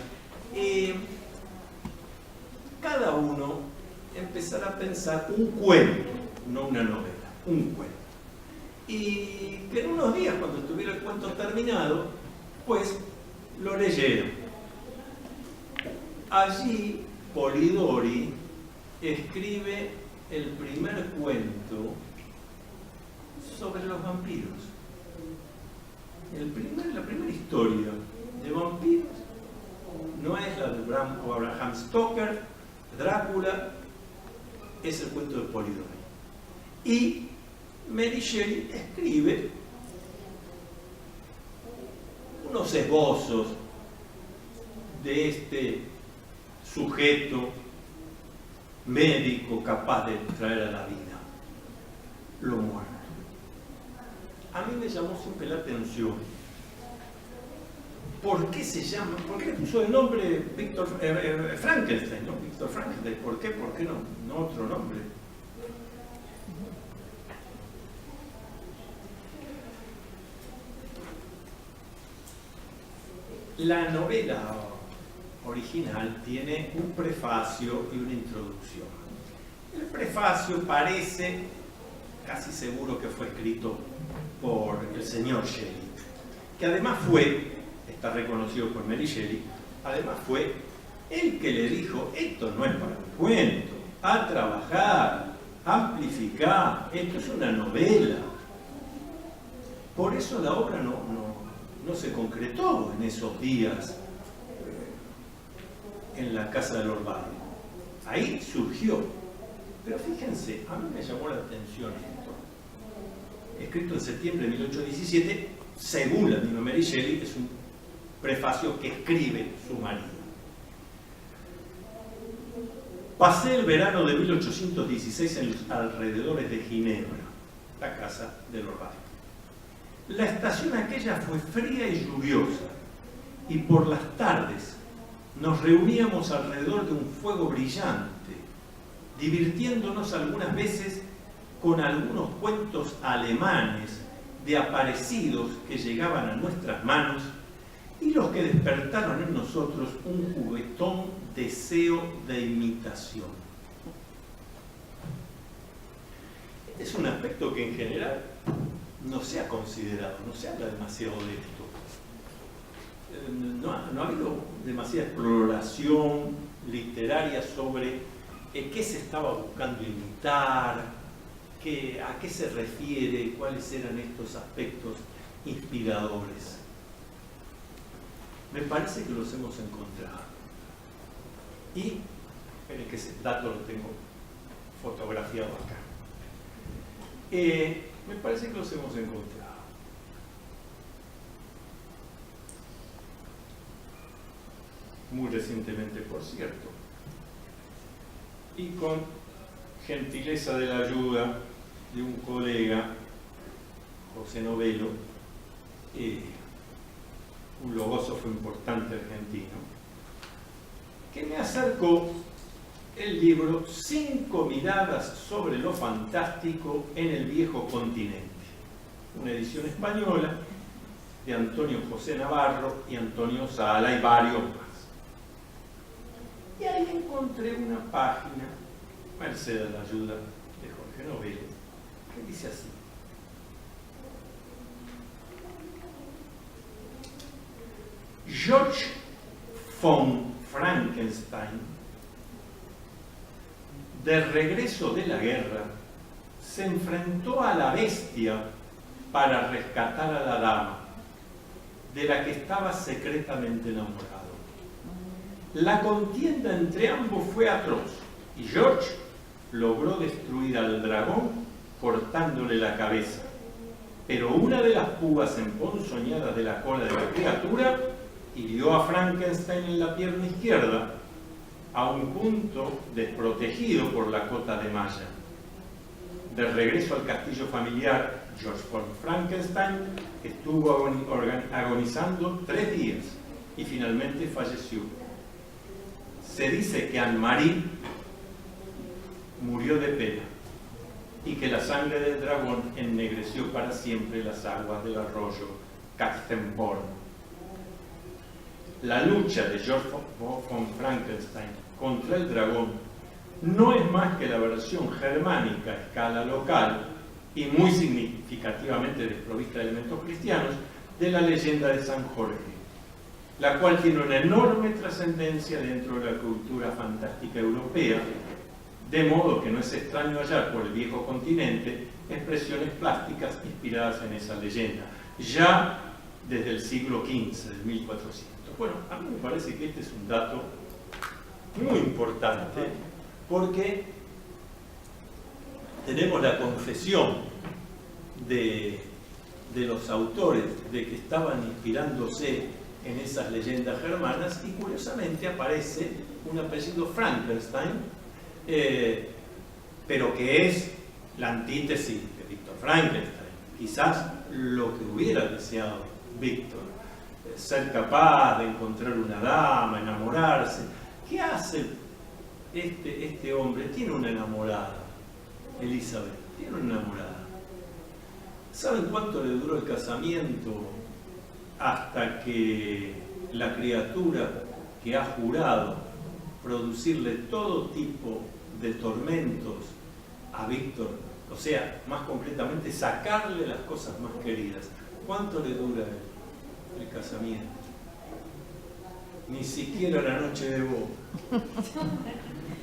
cada uno empezará a pensar un cuento, no una novela, un cuento. Y que en unos días, cuando estuviera el cuento terminado, pues lo leyeron. Allí Polidori escribe el primer cuento sobre los vampiros. La primera historia de vampiros no es la de Bram Stoker, Drácula, es el cuento de Polidori. Y Mary Shelley escribe unos esbozos de este sujeto médico capaz de traer a la vida lo muerto. A mí me llamó siempre la atención. ¿Por qué se llama? ¿Por qué le puso el nombre Víctor Frankenstein? ¿No? Víctor Frankenstein. ¿Por qué? ¿Por qué no otro nombre? La novela original tiene un prefacio y una introducción. El prefacio parece casi seguro que fue escrito por el señor Shelley, que además está reconocido por Mary Shelley, además fue el que le dijo: esto no es para un cuento, a trabajar, amplificar, esto es una novela. Por eso la obra no se concretó en esos días en la casa de Lord Byron. Ahí surgió. Pero fíjense, a mí me llamó la atención esto. Escrito en septiembre de 1817, según la misma Mary Shelley, es un prefacio que escribe su marido. Pasé el verano de 1816 en los alrededores de Ginebra, la casa de Lord Byron. La estación aquella fue fría y lluviosa, y por las tardes nos reuníamos alrededor de un fuego brillante, divirtiéndonos algunas veces con algunos cuentos alemanes de aparecidos que llegaban a nuestras manos y los que despertaron en nosotros un juguetón deseo de imitación. Este es un aspecto que en general no se ha considerado, no se habla demasiado de esto. No ha habido demasiada exploración literaria sobre qué se estaba buscando imitar, a qué se refiere, cuáles eran estos aspectos inspiradores. Me parece que los hemos encontrado. Y, esperen que ese dato lo tengo fotografiado acá. Me parece que los hemos encontrado. Muy recientemente, por cierto. Y con gentileza de la ayuda de un colega, José Novelo, un logósofo importante argentino, que me acercó el libro 5 miradas sobre lo fantástico en el viejo continente, una edición española de Antonio José Navarro y Antonio Sala y varios más. Y ahí encontré una página, merced a la ayuda de Jorge Novelo, que dice así: George von Frankenstein, de regreso de la guerra, se enfrentó a la bestia para rescatar a la dama, de la que estaba secretamente enamorado. La contienda entre ambos fue atroz y George logró destruir al dragón cortándole la cabeza. Pero una de las púas emponzoñadas de la cola de la criatura hirió a Frankenstein en la pierna izquierda, a un punto desprotegido por la cota de malla. De regreso al castillo familiar, George von Frankenstein estuvo agonizando 3 días y finalmente falleció. Se dice que Anne-Marie murió de pena y que la sangre del dragón ennegreció para siempre las aguas del arroyo Katzenborn. La lucha de George von Frankenstein contra el dragón no es más que la versión germánica a escala local y muy significativamente desprovista de elementos cristianos de la leyenda de San Jorge, la cual tiene una enorme trascendencia dentro de la cultura fantástica europea, de modo que no es extraño hallar por el viejo continente expresiones plásticas inspiradas en esa leyenda, ya desde el siglo XV, del 1400. Bueno, a mí me parece que este es un dato muy importante, porque tenemos la confesión de los autores de que estaban inspirándose en esas leyendas germanas, y curiosamente aparece un apellido Frankenstein, pero que es la antítesis de Víctor Frankenstein, quizás lo que hubiera deseado Víctor, ser capaz de encontrar una dama, enamorarse. ¿Qué hace este hombre? Tiene una enamorada, Elizabeth, tiene una enamorada. ¿Saben cuánto le duró el casamiento hasta que la criatura que ha jurado producirle todo tipo de tormentos a Víctor, o sea, más concretamente sacarle las cosas más queridas? ¿Cuánto le dura el casamiento? Ni siquiera la noche de boda.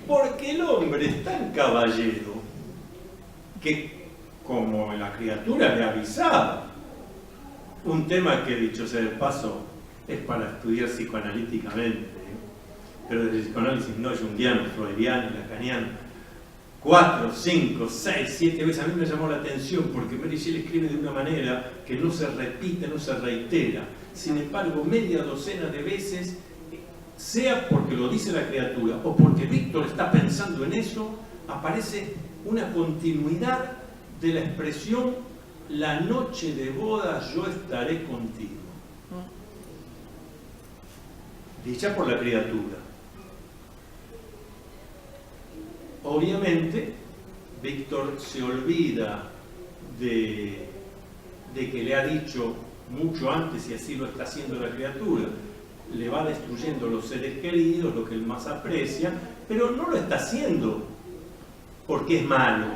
Porque el hombre es tan caballero que, como la criatura le avisaba, un tema que, dicho sea de paso, es para estudiar psicoanalíticamente, pero del psicoanálisis no junguiano, freudiano, lacaniano, 4, 5, 6, 7 veces. A mí me llamó la atención porque Mary Shelley escribe de una manera que no se repite, no se reitera. Sin embargo, media docena de veces, sea porque lo dice la criatura o porque Víctor está pensando en eso, aparece una continuidad de la expresión: la noche de bodas yo estaré contigo, dicha por la criatura. Obviamente, Víctor se olvida de que le ha dicho mucho antes, y así lo está haciendo la criatura. Le va destruyendo los seres queridos, lo que él más aprecia, pero no lo está haciendo porque es malo.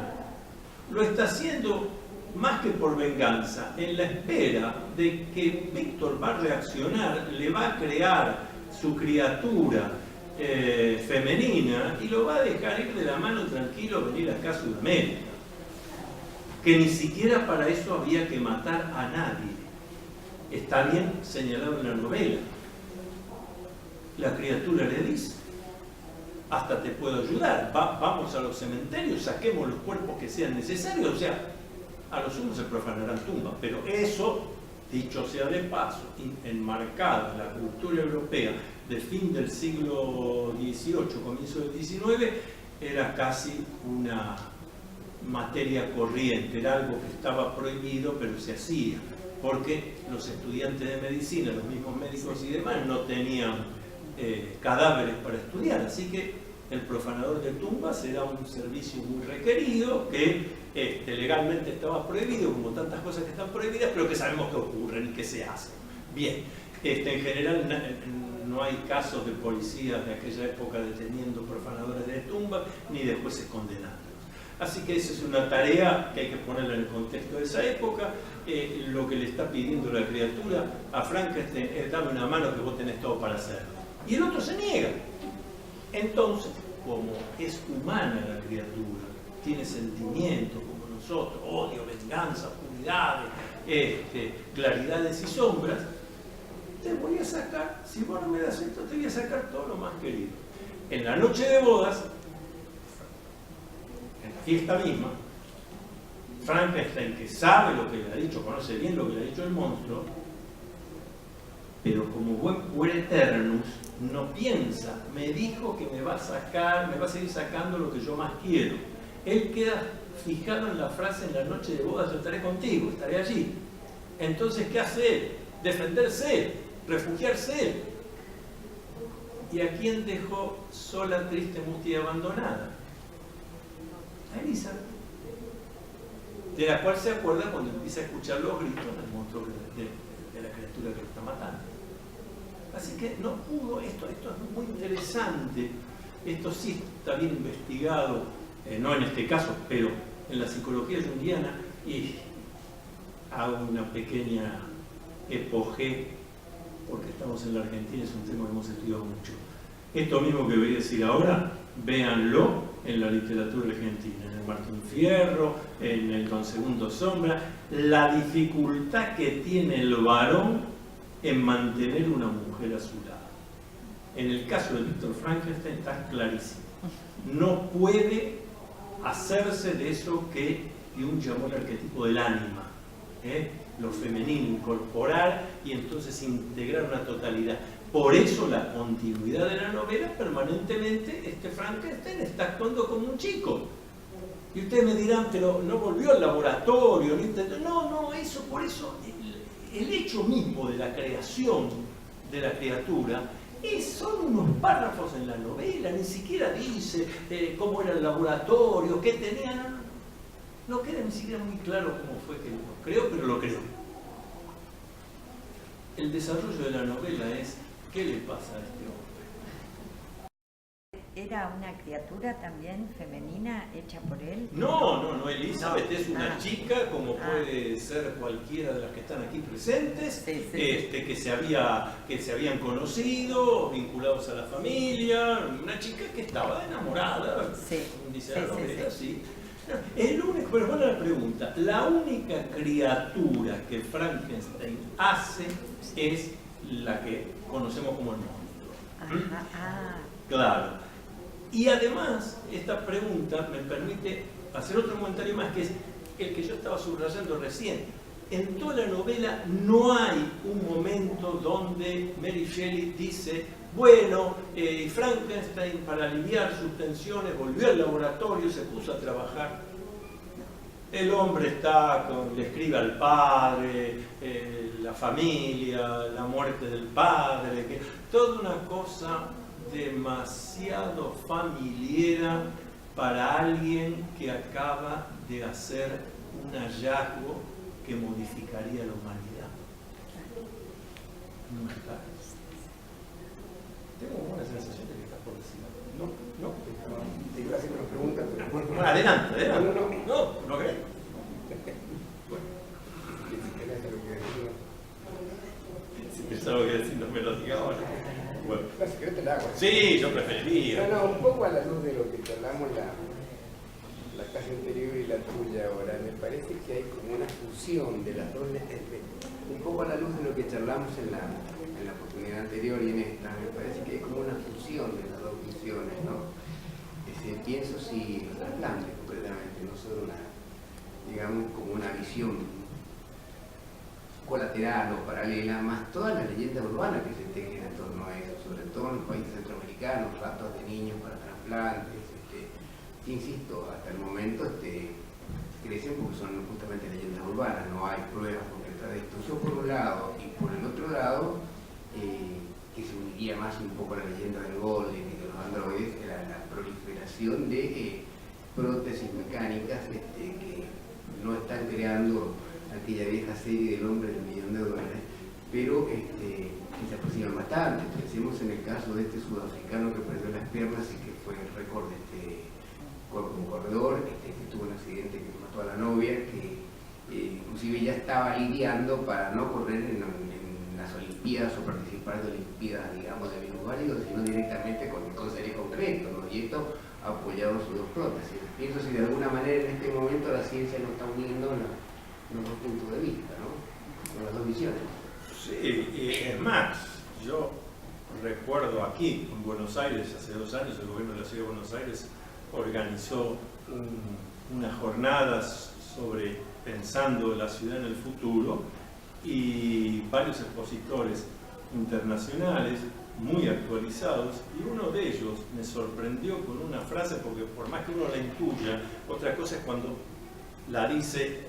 Lo está haciendo más que por venganza, en la espera de que Víctor va a reaccionar, le va a crear su criatura femenina y lo va a dejar ir de la mano tranquilo, venir acá a Sudamérica. Que ni siquiera para eso había que matar a nadie. Está bien señalado en la novela. La criatura le dice: hasta te puedo ayudar, vamos a los cementerios, saquemos los cuerpos que sean necesarios, o sea, a los unos se profanarán tumbas, pero eso, dicho sea de paso, enmarcado en la cultura europea del fin del siglo XVIII, comienzo del XIX, era casi una materia corriente, era algo que estaba prohibido, pero se hacía, porque los estudiantes de medicina, los mismos médicos y demás, no tenían cadáveres para estudiar, así que el profanador de tumbas era un servicio muy requerido, que legalmente estaba prohibido, como tantas cosas que están prohibidas, pero que sabemos que ocurren y que se hacen. Bien, en general no hay casos de policías de aquella época deteniendo profanadores de tumbas, ni de jueces condenándolos. Así que esa es una tarea que hay que ponerla en el contexto de esa época. Lo que le está pidiendo la criatura a Frankenstein es: dame una mano que vos tenés todo para hacerlo. Y el otro se niega. Entonces, como es humana la criatura, tiene sentimientos como nosotros, odio, venganza, oscuridades, claridades y sombras, te voy a sacar, si vos no me das esto, te voy a sacar todo lo más querido. En la noche de bodas, en la fiesta misma, Frankenstein, que sabe lo que le ha dicho, conoce bien lo que le ha dicho el monstruo, pero como buen puereternus, no piensa, me dijo que me va a sacar, me va a seguir sacando lo que yo más quiero. Él queda fijado en la frase, en la noche de bodas yo estaré contigo, estaré allí. Entonces, ¿qué hace él? Defenderse, refugiarse. ¿Y a quién dejó sola, triste, mutia y abandonada? A Elizabeth, de la cual se acuerda cuando empieza a escuchar los gritos del monstruo de la criatura que lo está matando. Así que no pudo, esto es muy interesante, esto sí está bien investigado, no en este caso, pero en la psicología junguiana, y hago una pequeña epogé, porque estamos en la Argentina, es un tema que hemos estudiado mucho. Esto mismo que voy a decir ahora, véanlo en la literatura argentina, en el Martín Fierro, en el Don Segundo Sombra, la dificultad que tiene el varón en mantener una mujer a su lado. En el caso de Víctor Frankenstein está clarísimo. No puede hacerse de eso que Jung llamó el arquetipo del ánima, lo femenino, incorporar y entonces integrar una totalidad. Por eso la continuidad de la novela, permanentemente este Frankenstein está actuando como un chico. Y ustedes me dirán, pero no volvió al laboratorio, no, eso, por eso el hecho mismo de la creación de la criatura son unos párrafos en la novela, ni siquiera dice cómo era el laboratorio, qué tenían, no queda ni siquiera muy claro cómo fue que lo creó, pero lo creó. El desarrollo de la novela es ¿qué le pasa a este hombre? ¿Era una criatura también femenina hecha por él? No, Elizabeth es una chica como puede ser cualquiera de las que están aquí presentes, sí. Que se habían conocido, vinculados a la familia, una chica que estaba enamorada, dice la novela, sí. El único, pero bueno, la pregunta, la única criatura que Frankenstein hace es la que conocemos como el monstruo. Claro. Y además, esta pregunta me permite hacer otro comentario más, que es el que yo estaba subrayando recién. En toda la novela no hay un momento donde Mary Shelley dice, bueno, Frankenstein para aliviar sus tensiones volvió al laboratorio, se puso a trabajar. El hombre le escribe al padre, la familia, la muerte del padre, toda una cosa demasiado familiar para alguien que acaba de hacer un hallazgo que modificaría la humanidad. No está. Tengo una sensación de que estás por decir algo. No. Te iba a hacer una pregunta, pero bueno. Adelante. No crees. Bueno, si querés lo que decía. Si pensaba que decir no me lo diga ahora. Bueno. No, si querés te la hago. Sí, yo preferiría. No, un poco a la luz de lo que charlamos la clase anterior y la tuya ahora, me parece que hay como una fusión de las dos, un poco a la luz de lo que charlamos en la oportunidad anterior y en esta, me parece que hay como una fusión de las dos visiones, ¿no? Pienso si lo trasplante completamente, no solo digamos como una visión colateral o paralela, más toda la leyenda urbana que se teje en torno a eso, sobre todo en los países centroamericanos, raptos de niños para trasplantes, insisto, hasta el momento crecen porque son justamente leyendas urbanas, no hay pruebas concretas de esto. Eso por un lado, y por el otro lado, que se uniría más un poco a la leyenda del Golem y de los androides, era la proliferación de prótesis mecánicas que no están creando aquella vieja serie del hombre del $1.000.000, pero que se aproximan bastante. Pensemos en el caso de este sudafricano que perdió las piernas y que fue récord como corredor, que tuvo un accidente que mató a la novia, que inclusive ya estaba lidiando para no correr en las Olimpiadas o participar de Olimpiadas, digamos, de amigos válidos, sino directamente con series concretos, ¿no? Y esto ha apoyado sus dos prótesis. Pienso si de alguna manera en este momento la ciencia no está uniendo los dos puntos de vista, ¿no? Con las dos visiones. Sí, es más, yo recuerdo aquí en Buenos Aires, hace 2 años, el gobierno de la Ciudad de Buenos Aires organizó unas jornadas sobre pensando la ciudad en el futuro, y varios expositores internacionales muy actualizados, y uno de ellos me sorprendió con una frase, porque por más que uno la intuya, otra cosa es cuando la dice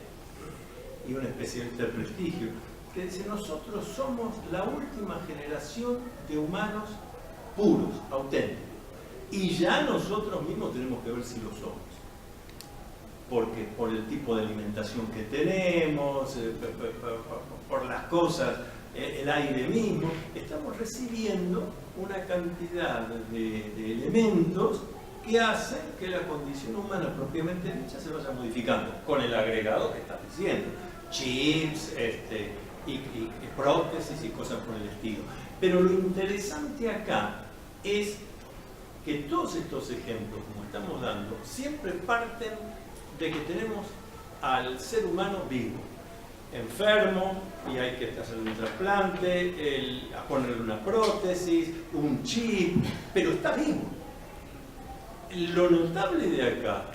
y un especialista de prestigio, que dice: nosotros somos la última generación de humanos puros, auténticos, y ya nosotros mismos tenemos que ver si lo somos, porque por el tipo de alimentación que tenemos, por las cosas, el aire mismo, estamos recibiendo una cantidad de elementos que hacen que la condición humana propiamente dicha se vaya modificando, con el agregado que estás diciendo, chips, y prótesis y cosas por el estilo. Pero lo interesante acá es que todos estos ejemplos, como estamos dando, siempre parten de que tenemos al ser humano vivo, enfermo, y hay que hacerle un trasplante, a ponerle una prótesis, un chip, pero está vivo. Lo notable de acá,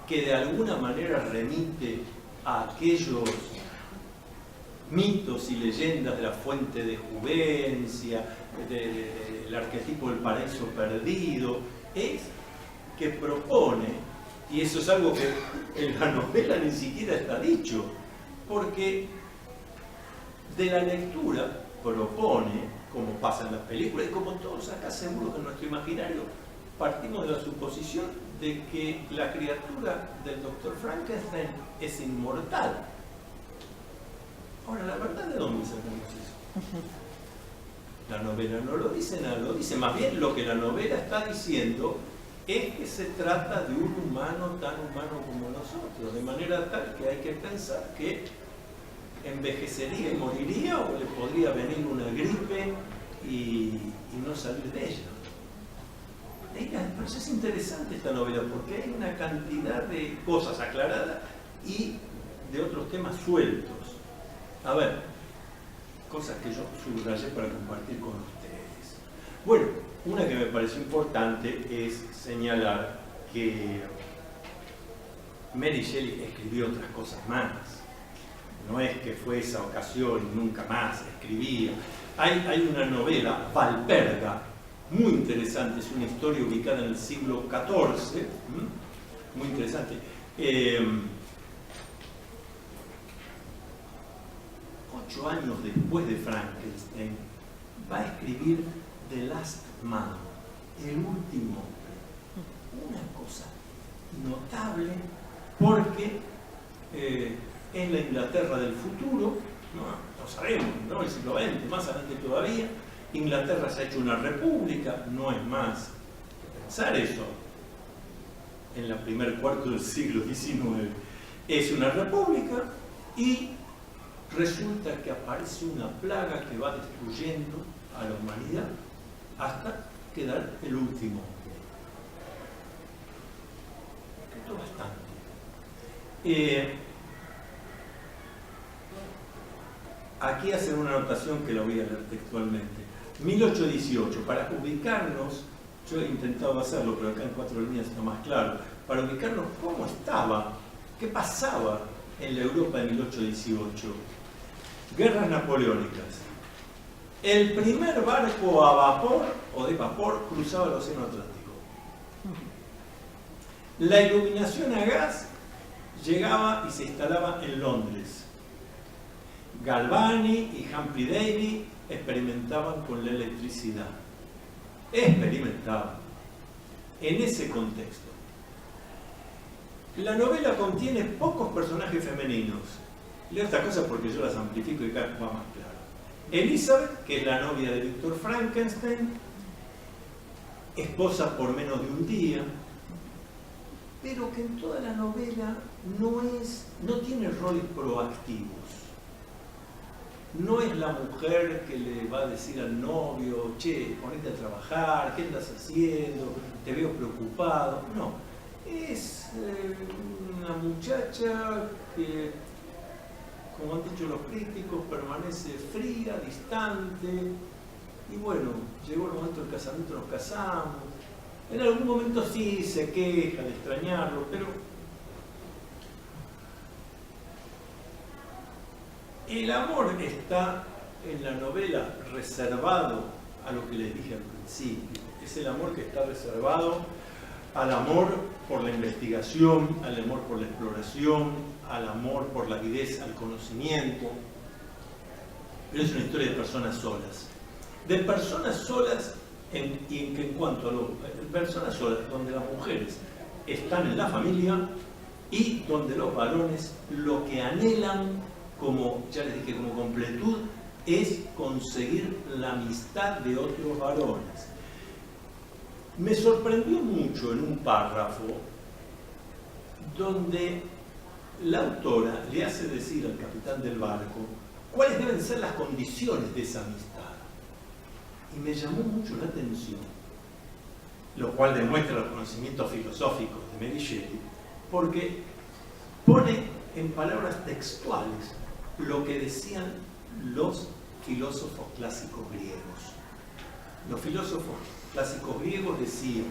que de alguna manera remite a aquellos mitos y leyendas de la fuente de Juvencia, del arquetipo del paraíso perdido, es que propone, y eso es algo que en la novela ni siquiera está dicho, porque de la lectura propone, como pasa en las películas, y como todos acá seguros en nuestro imaginario, partimos de la suposición de que la criatura del Dr. Frankenstein es inmortal. Ahora, la verdad, ¿de dónde sacamos eso? La novela no lo dice nada, lo dice más bien lo que la novela está diciendo es que se trata de un humano tan humano como nosotros, de manera tal que hay que pensar que envejecería y moriría, o le podría venir una gripe y no salir de ella. Pero eso es interesante, esta novela, porque hay una cantidad de cosas aclaradas y de otros temas sueltos. A ver, cosas que yo subrayé para compartir con ustedes. Bueno, una que me pareció importante es señalar que Mary Shelley escribió otras cosas más. No es que fue esa ocasión y nunca más escribía. Hay una novela, Valperga, muy interesante, es una historia ubicada en el siglo XIV, muy interesante. 8 años después de Frankenstein, va a escribir The Last Man, el último hombre. Una cosa notable, porque es la Inglaterra del futuro, no sabemos, ¿no? El siglo XX, más adelante todavía. Inglaterra se ha hecho una república, no es más que pensar eso en la primer cuarto del siglo XIX. Es una república y resulta que aparece una plaga que va destruyendo a la humanidad hasta quedar el último hombre. Esto bastante. Aquí hacen una anotación que la voy a leer textualmente. 1818, para ubicarnos, yo he intentado hacerlo, pero acá en 4 líneas está más claro, para ubicarnos cómo estaba, qué pasaba en la Europa de 1818. Guerras napoleónicas. El primer barco a vapor o de vapor cruzaba el Océano Atlántico. La iluminación a gas llegaba y se instalaba en Londres. Galvani y Humphrey Davy experimentaban con la electricidad. Experimentaban. En ese contexto. La novela contiene pocos personajes femeninos. Leo esta cosa porque yo las amplifico y acá va más claro. Elizabeth, que es la novia de Víctor Frankenstein, esposa por menos de un día, pero que en toda la novela no tiene roles proactivos. No es la mujer que le va a decir al novio: che, ponete a trabajar, ¿qué estás haciendo? Te veo preocupado. No, es una muchacha que como han dicho los críticos, permanece fría, distante, y bueno, llegó el momento del casamiento, nos casamos. En algún momento sí se queja de extrañarlo, pero el amor está en la novela reservado a lo que les dije al principio. Es el amor que está reservado al amor por la investigación, al amor por la exploración, al amor por la avidez al conocimiento. Pero es una historia de personas solas. De personas solas, en cuanto a personas solas, donde las mujeres están en la familia y donde los varones lo que anhelan, como ya les dije, como completud, es conseguir la amistad de otros varones. Me sorprendió mucho en un párrafo donde la autora le hace decir al capitán del barco cuáles deben ser las condiciones de esa amistad. Y me llamó mucho la atención, lo cual demuestra los conocimientos filosóficos de Mary Shelley, porque pone en palabras textuales lo que decían los filósofos clásicos griegos. Los filósofos clásicos griegos decían,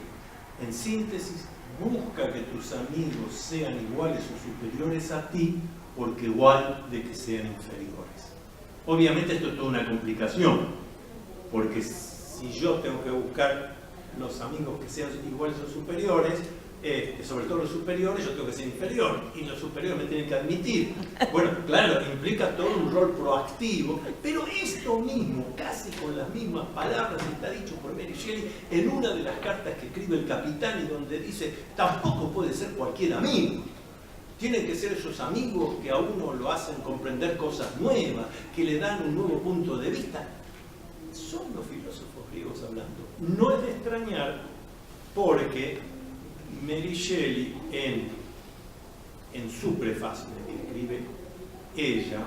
en síntesis, busca que tus amigos sean iguales o superiores a ti, porque igual de que sean inferiores. Obviamente esto es toda una complicación, porque si yo tengo que buscar los amigos que sean iguales o superiores, sobre todo los superiores, yo tengo que ser inferior, y los superiores me tienen que admitir. Bueno, claro, implica todo un rol proactivo, pero esto mismo, casi con las mismas palabras, está dicho por Mary Shelley en una de las cartas que escribe el capitán, y donde dice, tampoco puede ser cualquier amigo. Tienen que ser esos amigos que a uno lo hacen comprender cosas nuevas, que le dan un nuevo punto de vista. Son los filósofos griegos hablando. No es de extrañar, porque Mary Shelley, en su prefacio que escribe ella,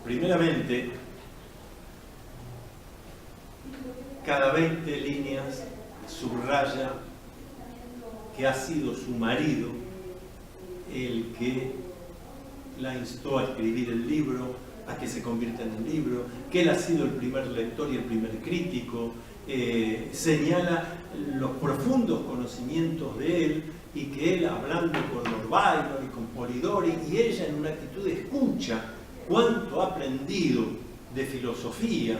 primeramente, cada 20 líneas subraya que ha sido su marido el que la instó a escribir el libro, a que se convierta en el libro, que él ha sido el primer lector y el primer crítico, señala los profundos conocimientos de él, y que él, hablando con Lord Byron y con Polidori, y ella en una actitud de escucha cuánto ha aprendido de filosofía,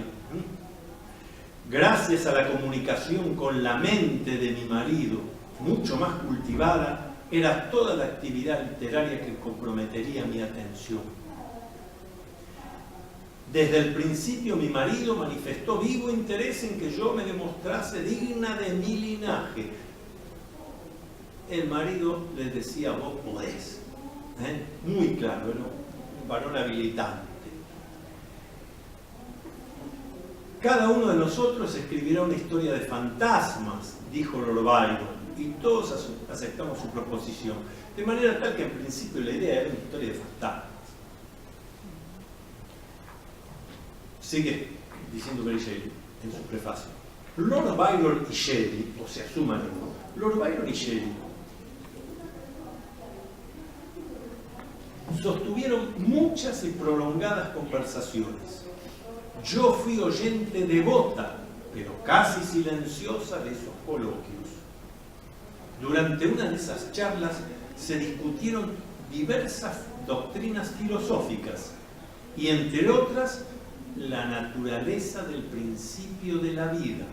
gracias a la comunicación con la mente de mi marido, mucho más cultivada, era toda la actividad literaria que comprometería mi atención. Desde el principio mi marido manifestó vivo interés en que yo me demostrase digna de mi linaje. El marido les decía, vos podés. Muy claro, ¿no? Un varón habilitante. Cada uno de nosotros escribirá una historia de fantasmas, dijo Lord Byron, y todos aceptamos su proposición. De manera tal que en principio la idea era una historia de fantasmas. Sigue diciendo Mary Shelley en su prefacio. Lord Byron y Shelley, o sea, su marido, Lord Byron y Shelley sostuvieron muchas y prolongadas conversaciones. Yo fui oyente devota, pero casi silenciosa, de esos coloquios. Durante una de esas charlas se discutieron diversas doctrinas filosóficas y, entre otras, la naturaleza del principio de la vida,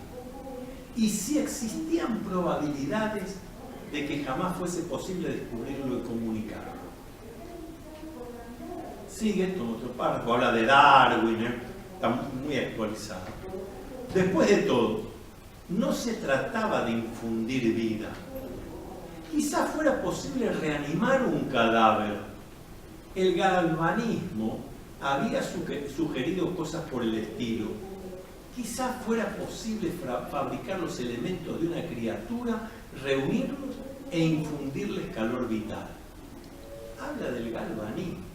y si existían probabilidades de que jamás fuese posible descubrirlo y comunicarlo. Sigue, toma otro párrafo, habla de Darwin, está muy actualizado. Después de todo, no se trataba de infundir vida. Quizá fuera posible reanimar un cadáver. El galvanismo había sugerido cosas por el estilo. Quizá fuera posible fabricar los elementos de una criatura, reunirlos e infundirles calor vital. Habla del galvanismo.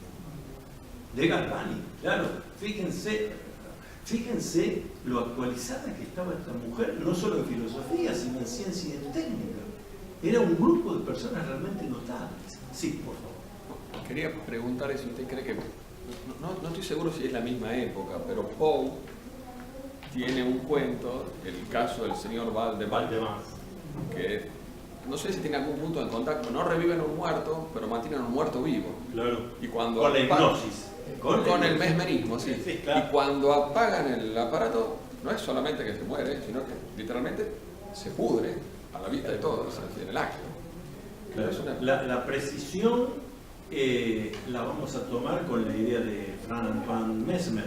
De Galvani, claro. Fíjense lo actualizada que estaba esta mujer, no solo en filosofía, sino en ciencia y en técnica. Era un grupo de personas realmente notables. Sí, por favor. quería preguntarle si usted cree que, no estoy seguro si es la misma época, pero Poe tiene un cuento, el caso del señor Valdemar, que no sé si tiene algún punto de contacto, no reviven un muerto, pero mantienen un muerto vivo. Claro. Y cuando con la hipnosis. Con el mesmerismo, sí. Sí, claro. Y cuando apagan el aparato, no es solamente que se muere, sino que literalmente se pudre a la vista de todos, en el acto. Claro. La precisión la vamos a tomar con la idea de Franz Antoine Mesmer.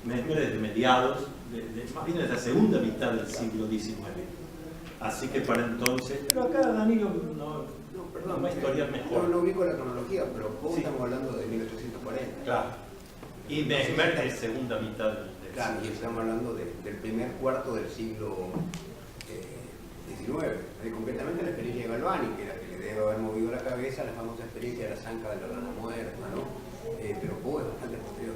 Mesmer es de mediados, más bien de la segunda mitad del siglo XIX. Así que para entonces, pero acá Danilo Perdón, una historia mejor. No ubico la cronología, pero Poe Sí. estamos hablando de 1840. Claro. Y Mesmer es segunda mitad del Claro, y siglo estamos hablando del primer cuarto del siglo XIX. Completamente la experiencia de Galvani, que era que le debe haber movido la cabeza, la famosa experiencia de la zanca de la rana muerta, ¿no? Pero Poe es bastante posterior.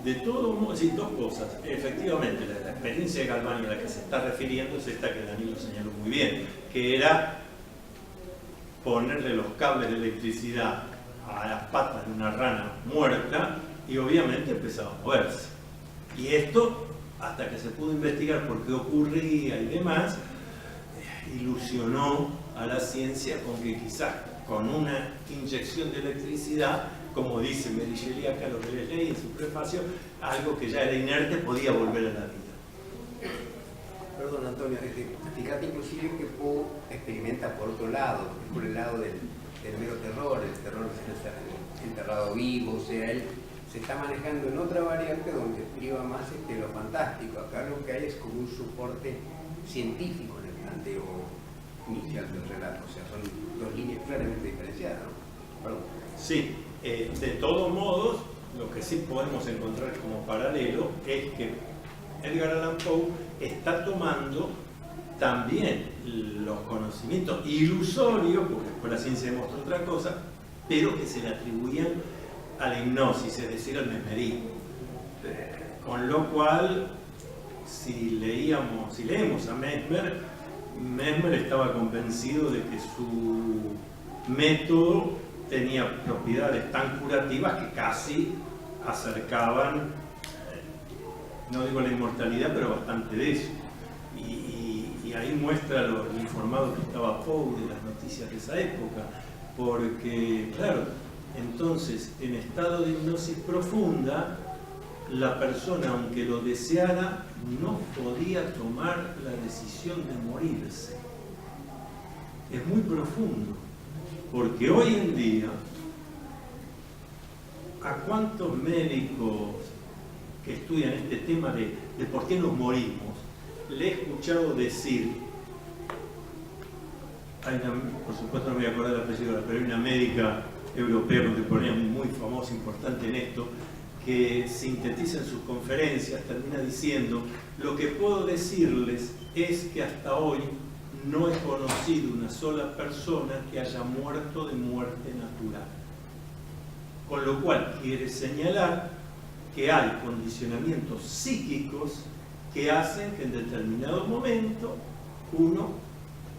De todo modo, sí, dos cosas. Efectivamente, la experiencia de Galvani a la que se está refiriendo es esta que Danilo señaló muy bien, que era ponerle los cables de electricidad a las patas de una rana muerta y obviamente empezaba a moverse. Y esto, hasta que se pudo investigar por qué ocurría y demás, ilusionó a la ciencia con que quizás con una inyección de electricidad, como dice Mary Shelley acá, lo que les leí en su prefacio, algo que ya era inerte podía volver a la vida. Perdón, Antonio, fíjate inclusive que Poe experimenta por otro lado, por el lado del mero terror, el terror de ser enterrado vivo, o sea, él se está manejando en otra variante donde priva más lo fantástico. Acá lo que hay es como un soporte científico en el planteo inicial del relato, o sea, son dos líneas claramente diferenciadas, ¿no? Perdón. Sí, de todos modos, lo que sí podemos encontrar como paralelo es que Edgar Allan Poe está tomando también los conocimientos ilusorios, porque después la ciencia demostró otra cosa, pero que se le atribuían a la hipnosis, es decir, al mesmerismo. Con lo cual, si leemos a Mesmer estaba convencido de que su método tenía propiedades tan curativas que casi acercaban, no digo la inmortalidad, pero bastante de eso. Y ahí muestra lo informado que estaba Poe de las noticias de esa época, porque, claro, entonces, en estado de hipnosis profunda, la persona, aunque lo deseara, no podía tomar la decisión de morirse. Es muy profundo, porque hoy en día, ¿a cuántos médicos que estudian este tema de por qué nos morimos, le he escuchado decir, por supuesto no me voy a acordar el apellido, pero hay una médica europea contemporánea muy famosa, importante en esto, que sintetiza en sus conferencias, termina diciendo: lo que puedo decirles es que hasta hoy no he conocido una sola persona que haya muerto de muerte natural. Con lo cual quiere señalar que hay condicionamientos psíquicos que hacen que en determinado momento uno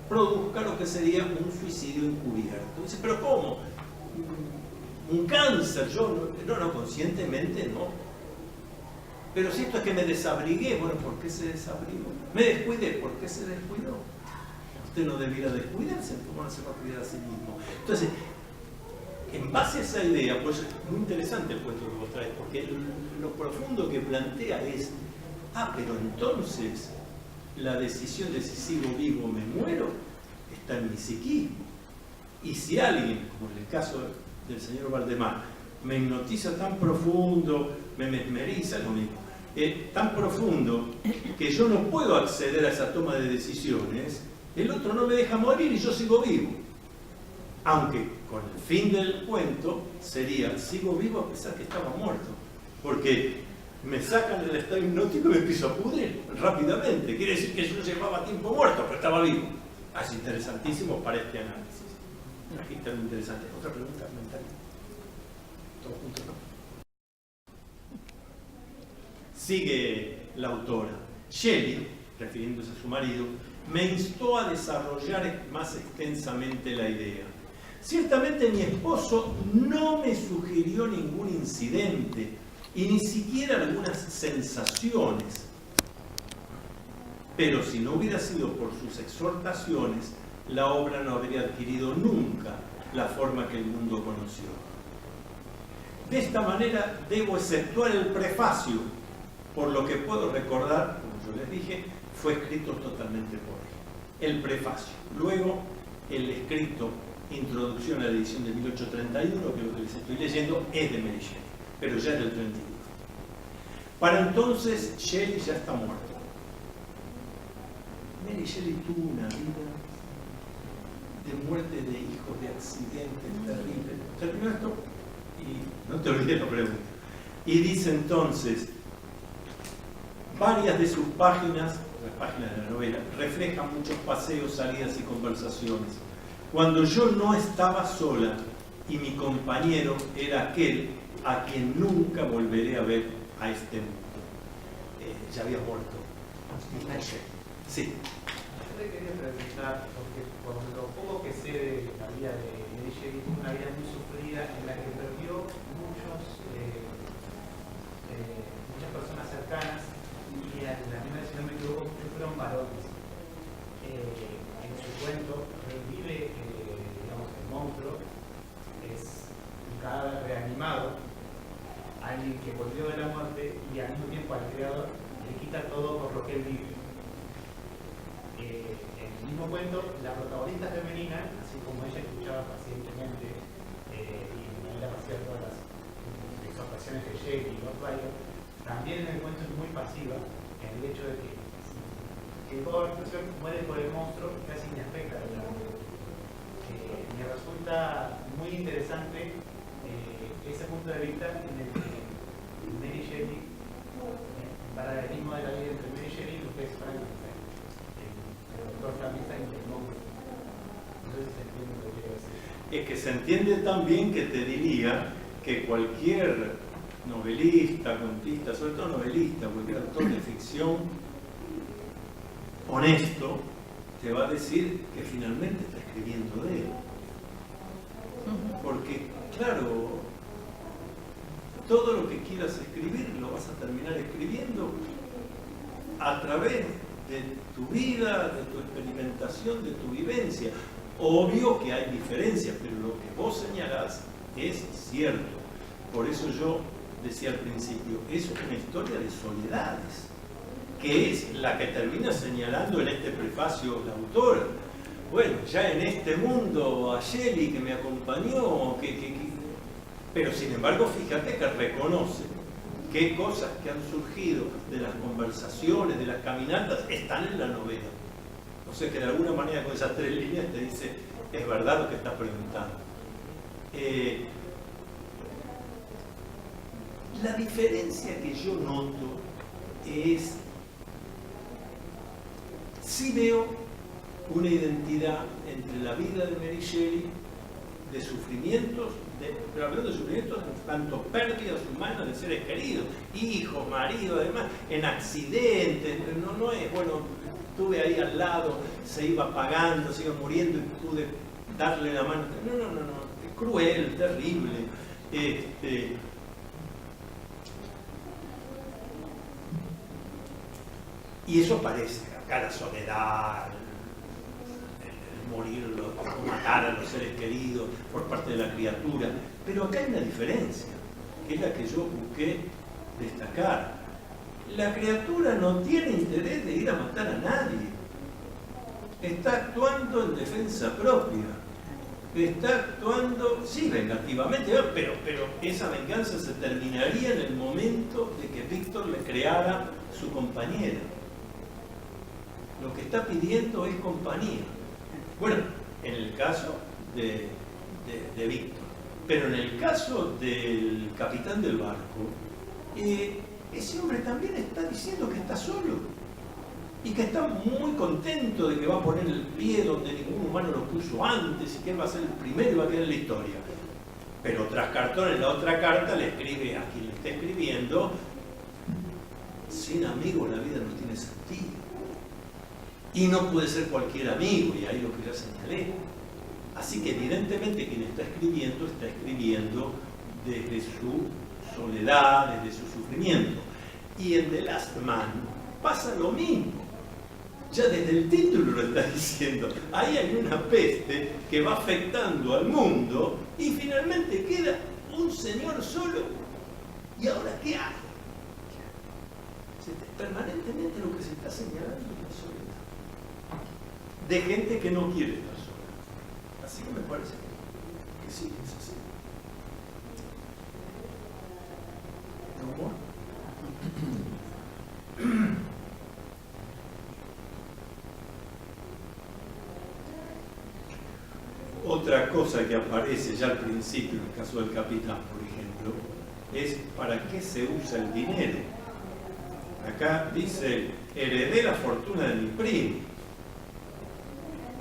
produzca lo que sería un suicidio encubierto. Dice, ¿pero cómo? Un cáncer, yo no, conscientemente no. Pero si esto es que me desabrigué, bueno, ¿por qué se desabrigó? Me descuidé, ¿por qué se descuidó? Usted no debiera descuidarse, ¿cómo no se va a cuidar a sí mismo? Entonces, en base a esa idea, pues es muy interesante el cuento que vos traes, porque lo profundo que plantea es, pero entonces la decisión de si sigo vivo o me muero está en mi psiquismo. Y si alguien, como en el caso del señor Valdemar, me hipnotiza tan profundo, me mesmeriza, lo mismo, tan profundo que yo no puedo acceder a esa toma de decisiones, el otro no me deja morir y yo sigo vivo. Aunque con el fin del cuento sería, sigo vivo a pesar que estaba muerto, porque me sacan del estado hipnótico y me empiezo a pudrir rápidamente. Quiere decir que yo llevaba tiempo muerto, pero estaba vivo. Es interesantísimo para este análisis. Aquí está muy interesante. ¿Otra pregunta mental? ¿Todos juntos, no? Sigue la autora. Shelley, refiriéndose a su marido, me instó a desarrollar más extensamente la idea. Ciertamente mi esposo no me sugirió ningún incidente y ni siquiera algunas sensaciones. Pero si no hubiera sido por sus exhortaciones, la obra no habría adquirido nunca la forma que el mundo conoció. De esta manera debo exceptuar el prefacio, por lo que puedo recordar, como yo les dije, fue escrito totalmente por él. El prefacio. Luego, el escrito Introducción a la edición de 1831, que es lo que les estoy leyendo, es de Mary Shelley, pero ya es del 31. Para entonces, Shelley ya está muerto. Mary Shelley tuvo una vida de muerte de hijos, de accidentes terribles. Terminó esto y no te olvides la pregunta. Y dice entonces, varias de sus páginas, las páginas de la novela, reflejan muchos paseos, salidas y conversaciones. Cuando yo no estaba sola y mi compañero era aquel a quien nunca volveré a ver a este mundo. Ya había muerto. Sí. Yo te quería preguntar, porque por lo poco que sé de la vida de Mary Shelley, tuvo una vida muy sufrida en la que perdió muchas personas cercanas y a la misma, si no me equivoco, fueron varones. En su cuento revive, digamos, el monstruo, es un cadáver reanimado, alguien que volvió de la muerte y al mismo tiempo al creador le quita todo por lo que él vive. En el mismo cuento, la protagonista femenina, así como ella escuchaba pacientemente y de manera pasiva todas las exhortaciones de Shelley y Rottweiler, también en el cuento es muy pasiva en el hecho de que toda la expresión muere por el monstruo y casi ni afecta a la muerte. Me resulta muy interesante ese punto de vista en el que Mary Shelley, el paralelismo de la vida entre Mary Shelley y lo que es Frankenstein, el doctor Frankenstein y el monstruo. No sé si se entiende lo que quiero decir. Es que se entiende también que te diría que cualquier novelista, contista, sobre todo novelista, cualquier autor de ficción honesto, te va a decir que finalmente está escribiendo de él. Porque, claro, todo lo que quieras escribir lo vas a terminar escribiendo a través de tu vida, de tu experimentación, de tu vivencia. Obvio que hay diferencias, pero lo que vos señalás es cierto. Por eso yo decía al principio, es una historia de soledades, que es la que termina señalando en este prefacio la autora. Bueno, ya en este mundo a Shelley que me acompañó, pero sin embargo fíjate que reconoce qué cosas que han surgido de las conversaciones, de las caminatas, están en la novela. O sea que de alguna manera con esas 3 líneas te dice, es verdad lo que estás preguntando. La diferencia que yo noto es, sí veo una identidad entre la vida de Mary Shelley, de sufrimientos, pero hablando de sufrimientos, tanto pérdidas humanas de seres queridos, hijos, marido, además, en accidentes, no es, bueno, estuve ahí al lado, se iba apagando, se iba muriendo y pude darle la mano. No, es cruel, terrible. Y eso parece, acá la soledad, el morir, o matar a los seres queridos por parte de la criatura. Pero acá hay una diferencia, que es la que yo busqué destacar. La criatura no tiene interés de ir a matar a nadie. Está actuando en defensa propia. Está actuando, sí, vengativamente, pero esa venganza se terminaría en el momento de que Víctor le creara su compañera. Lo que está pidiendo es compañía. Bueno, en el caso de Víctor. Pero en el caso del capitán del barco, ese hombre también está diciendo que está solo. Y que está muy contento de que va a poner el pie donde ningún humano lo puso antes y que él va a ser el primero y va a quedar en la historia. Pero tras cartón, en la otra carta, le escribe a quien le está escribiendo: sin amigos la vida no tiene sentido. Y no puede ser cualquier amigo, y ahí lo que ya señalé. Así que evidentemente quien está escribiendo desde su soledad, desde su sufrimiento. Y en The Last Man pasa lo mismo. Ya desde el título lo está diciendo. Ahí hay una peste que va afectando al mundo y finalmente queda un señor solo. ¿Y ahora qué hace? Permanentemente lo que se está señalando es la soledad. De gente que no quiere estar sola. Así que me parece que sí, es así. ¿No more? Otra cosa que aparece ya al principio, en el caso del capitán, por ejemplo, es para qué se usa el dinero. Acá dice, heredé la fortuna de mi primo,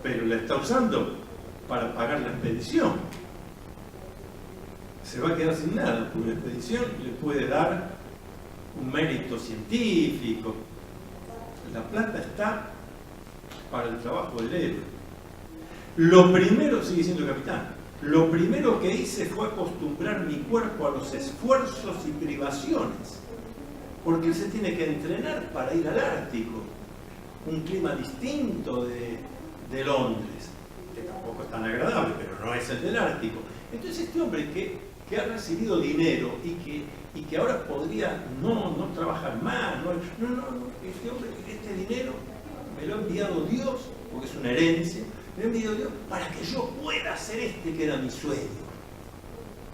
pero la está usando para pagar la expedición. Se va a quedar sin nada, porque la expedición le puede dar un mérito científico. La plata está para el trabajo del héroe. Lo primero, sigue siendo el capitán, lo primero que hice fue acostumbrar mi cuerpo a los esfuerzos y privaciones, porque él se tiene que entrenar para ir al Ártico, un clima distinto de Londres, que tampoco es tan agradable, pero no es el del Ártico. Entonces este hombre que ha recibido dinero y que ahora podría no trabajar más, este dinero me lo ha enviado Dios, porque es una herencia, me ha enviado Dios para que yo pueda hacer que era mi sueño.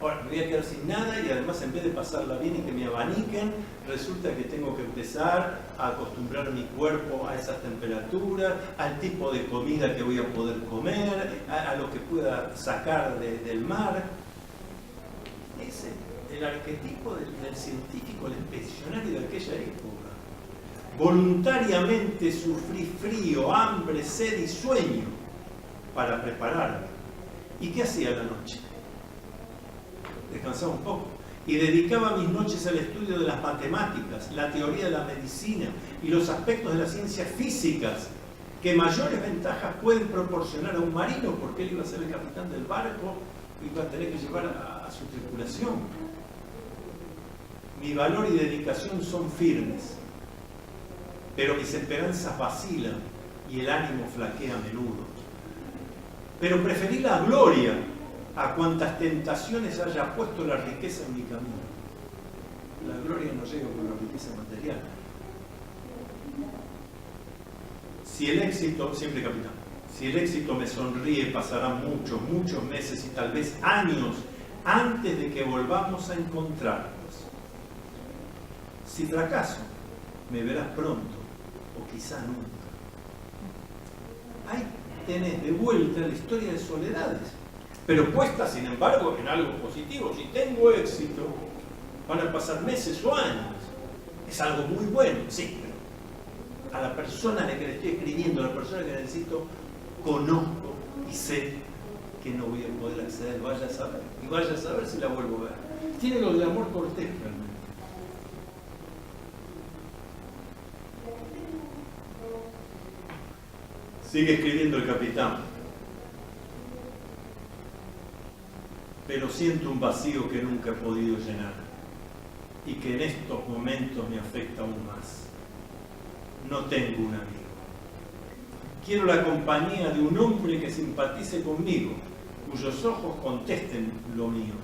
Ahora me voy a quedar sin nada y además en vez de pasarla bien y que me abaniquen, resulta que tengo que empezar a acostumbrar mi cuerpo a esas temperaturas, al tipo de comida que voy a poder comer, a lo que pueda sacar del mar. Ese es el arquetipo del científico, el expedicionario de aquella época. Voluntariamente sufrí frío, hambre, sed y sueño para prepararme. ¿Y qué hacía a la noche? Descansaba un poco. Y dedicaba mis noches al estudio de las matemáticas, la teoría de la medicina y los aspectos de las ciencias físicas que mayores ventajas pueden proporcionar a un marino, porque él iba a ser el capitán del barco y iba a tener que llevar a su tripulación. Mi valor y dedicación son firmes, pero mis esperanzas vacilan y el ánimo flaquea a menudo. Pero preferí la gloria a cuantas tentaciones haya puesto la riqueza en mi camino. La gloria no llega por la riqueza material. Si el éxito, siempre capitán, si el éxito me sonríe, pasarán muchos meses y tal vez años antes de que volvamos a encontrarnos. Si fracaso, me verás pronto o quizá nunca. Ahí tenés de vuelta la historia de soledades, pero puesta sin embargo en algo positivo. Si tengo éxito, van a pasar meses o años. Es algo muy bueno, sí, pero a la persona a la que le estoy escribiendo, a la persona que necesito, conozco y sé que no voy a poder acceder, vaya a saber, y vaya a saber si la vuelvo a ver. Tiene lo de amor cortés realmente. Sigue escribiendo el capitán. Pero siento un vacío que nunca he podido llenar y que en estos momentos me afecta aún más. No tengo un amigo. Quiero la compañía de un hombre que simpatice conmigo, cuyos ojos contesten los míos.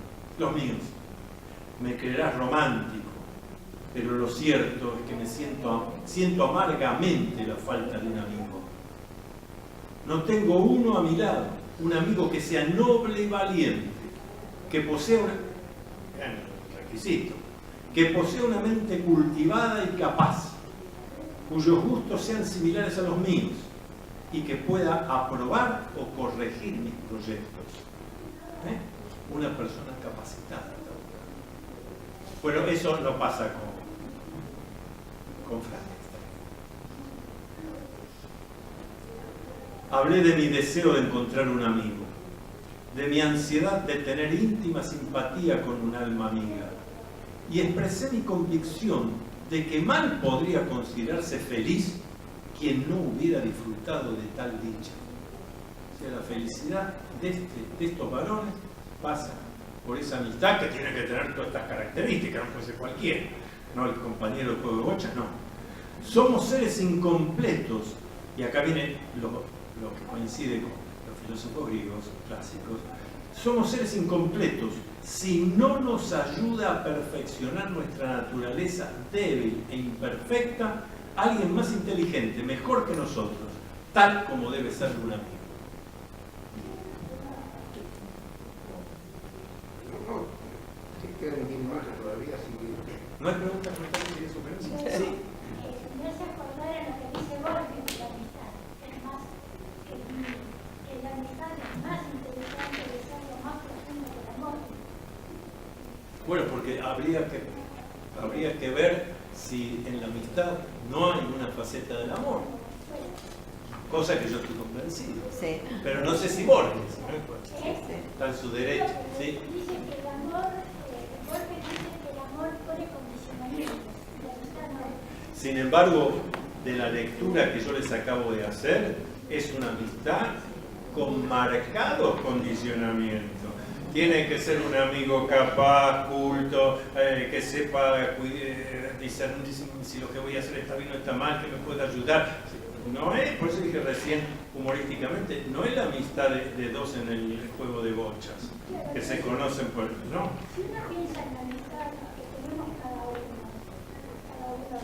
Me creerás romántico, pero lo cierto es que me siento amargamente la falta de un amigo. No tengo uno a mi lado, un amigo que sea noble y valiente, que posea una mente cultivada y capaz, cuyos gustos sean similares a los míos y que pueda aprobar o corregir mis proyectos. Una persona capacitada. Bueno, eso no pasa con Frankenstein. Hablé de mi deseo de encontrar un amigo, de mi ansiedad de tener íntima simpatía con un alma amiga, y expresé mi convicción de que mal podría considerarse feliz quien no hubiera disfrutado de tal dicha. O sea, la felicidad de estos varones pasa por esa amistad que tiene que tener todas estas características, no puede ser cualquiera, no el compañero de juego de bochas, no. Somos seres incompletos, y acá viene lo que coincide con los filósofos griegos clásicos. Somos seres incompletos si no nos ayuda a perfeccionar nuestra naturaleza débil e imperfecta alguien más inteligente, mejor que nosotros, tal como debe ser un amigo. Quedan 10 minutos todavía, así que... ¿No hay preguntas? ¿Tiene sugerencias? Sí. Me hace acordar en lo que dice Borges de la amistad, que es más que la amistad es más interesante de ser lo más profundo que el amor. Bueno, porque habría que ver si en la amistad no hay una faceta del amor. Cosa que yo estoy convencido. Sí. Pero no sé si Borges, Sí. está en su derecho. ¿Sí? Dice que el amor, Borges dice que el amor pone condicionamientos, y la amistad no. Sin embargo, de la lectura que yo les acabo de hacer, es una amistad con marcados condicionamientos. Tiene que ser un amigo capaz, culto, que sepa discernir si lo que voy a hacer está bien o está mal, que me pueda ayudar. No es, por eso dije recién humorísticamente, no es la amistad de dos en el juego de bochas, que se conocen por... No. Si uno piensa en la amistad que tenemos cada uno de nosotros,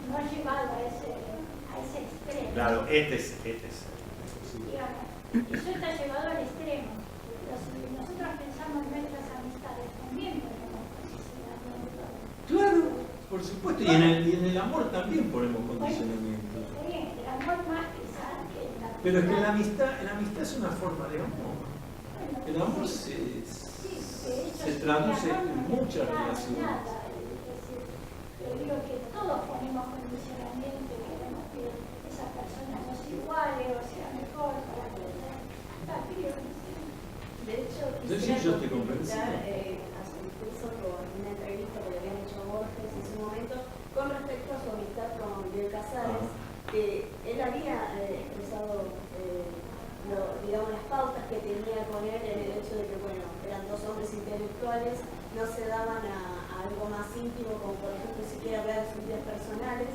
no llevado a ese extremo. Claro, este es. Digamos, eso está llevado al extremo. Pero si nosotros pensamos en nuestras amistades, también ponemos condicionamientos. Claro, por supuesto, y en el amor también ponemos condicionamientos. Está bien, el amor más quizás que la amistad. Pero es que la amistad es una forma de amor. El amor se traduce en muchas relaciones. Yo digo que todos ponemos condicionamiento, queremos que esa persona nos iguale o sea mejor para que está bien. De hecho, Yo quisiera estoy convencido. incluso con una entrevista que le habían hecho a Borges en su momento con respecto a su amistad con Bioy Casares, que él había expresado digamos, las pautas que tenía con él en el hecho de que, bueno, eran dos hombres intelectuales, no se daban a algo más íntimo, como por ejemplo siquiera hablar de sus vidas personales,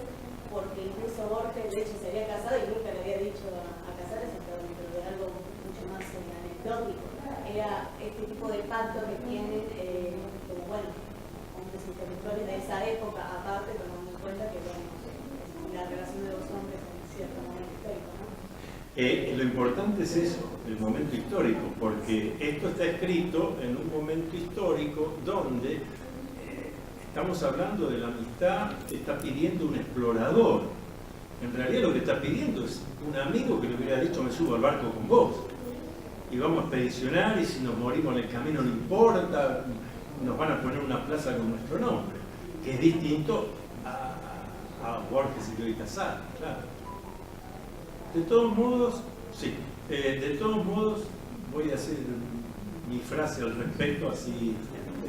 porque incluso Borges, de hecho, se había casado y nunca le había dicho a Casares hasta dentro de algo mucho más anecdótico. Era este tipo de pacto que tienen, como bueno, hombres intelectuales de esa época, aparte tomando en cuenta que, bueno, la relación de dos hombres en cierto momento histórico, ¿no? Lo importante es eso, el momento histórico, porque esto está escrito en un momento histórico donde estamos hablando de la amistad que está pidiendo un explorador. En realidad lo que está pidiendo es un amigo que le hubiera dicho: me subo al barco con vos y vamos a expedicionar, y si nos morimos en el camino no importa, nos van a poner una plaza con nuestro nombre, que es distinto a Borges y Bioy Casares, claro. De todos modos, sí, de todos modos voy a hacer mi frase al respecto, así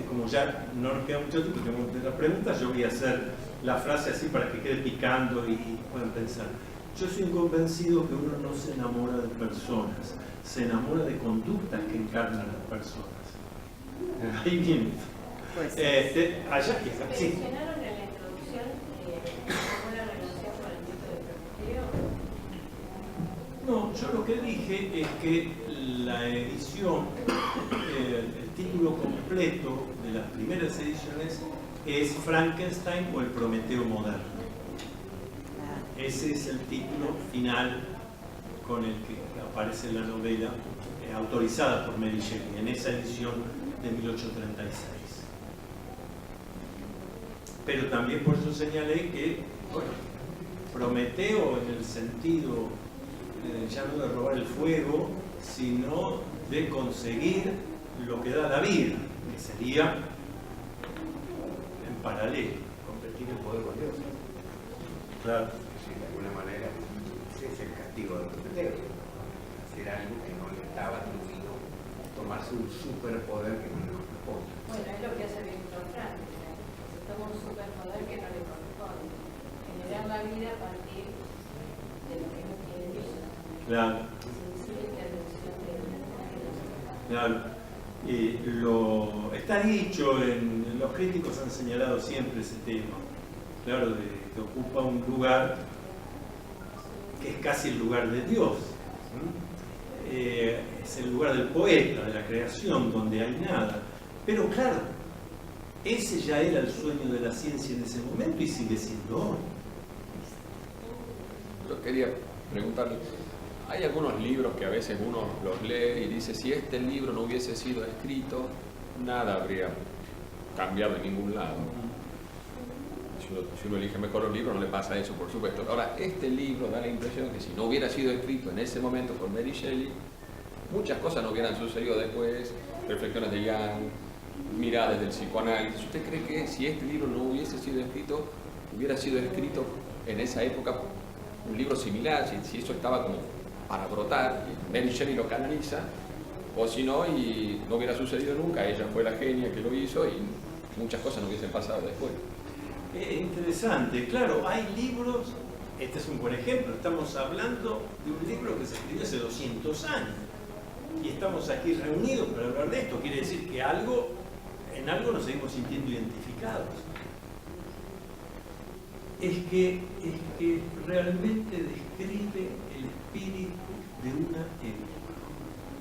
como ya no nos queda mucho tiempo, tenemos las preguntas, yo voy a hacer la frase así para que quede picando y puedan pensar. Yo soy convencido que uno no se enamora de personas, se enamora de conductas que encarnan a las personas. Ahí viene. Pues, Allá, sí. Mencionaron en la introducción alguna relación con el mito de Prometeo. No, yo lo que dije es que la edición, el título completo de las primeras ediciones es Frankenstein o el Prometeo moderno. Ese es el título final con el que aparece la novela autorizada por Mary Shelley en esa edición de 1836. Pero también por eso señalé que, bueno, Prometeo en el sentido ya no de robar el fuego, sino de conseguir lo que da la vida, que sería en paralelo, competir en poder con Dios. Claro. Sí, de alguna manera, ese es el castigo de Prometeo, hacer algo que no le estaba atribuido, tomarse un superpoder que no le corresponde. Bueno, es lo que hace Víctor Frank, se toma un superpoder que no le corresponde, generar la vida a partir de lo que no quiere Dios. Claro. Sin intervención de Claro. Está dicho, los críticos han señalado siempre ese tema, claro, que ocupa un lugar que es casi el lugar de Dios. Es el lugar del poeta, de la creación, donde hay nada. Pero claro, ese ya era el sueño de la ciencia en ese momento y sigue siendo hoy. Yo quería preguntarle, hay algunos libros que a veces uno los lee y dice, si este libro no hubiese sido escrito, nada habría cambiado en ningún lado. Si uno elige mejor los libros, no le pasa eso, por supuesto. Ahora, este libro da la impresión que si no hubiera sido escrito en ese momento por Mary Shelley, muchas cosas no hubieran sucedido después, reflexiones de Jung, miradas del psicoanálisis. ¿Usted cree que si este libro no hubiese sido escrito, hubiera sido escrito en esa época un libro similar, si eso estaba como para brotar, y Mary Shelley lo canaliza, o si no, y no hubiera sucedido nunca, ella fue la genia que lo hizo y muchas cosas no hubiesen pasado después? Interesante, claro, hay libros, este es un buen ejemplo, estamos hablando de un libro que se escribió hace 200 años y estamos aquí reunidos para hablar de esto, quiere decir que en algo nos seguimos sintiendo identificados. Es que realmente describe el espíritu de una época,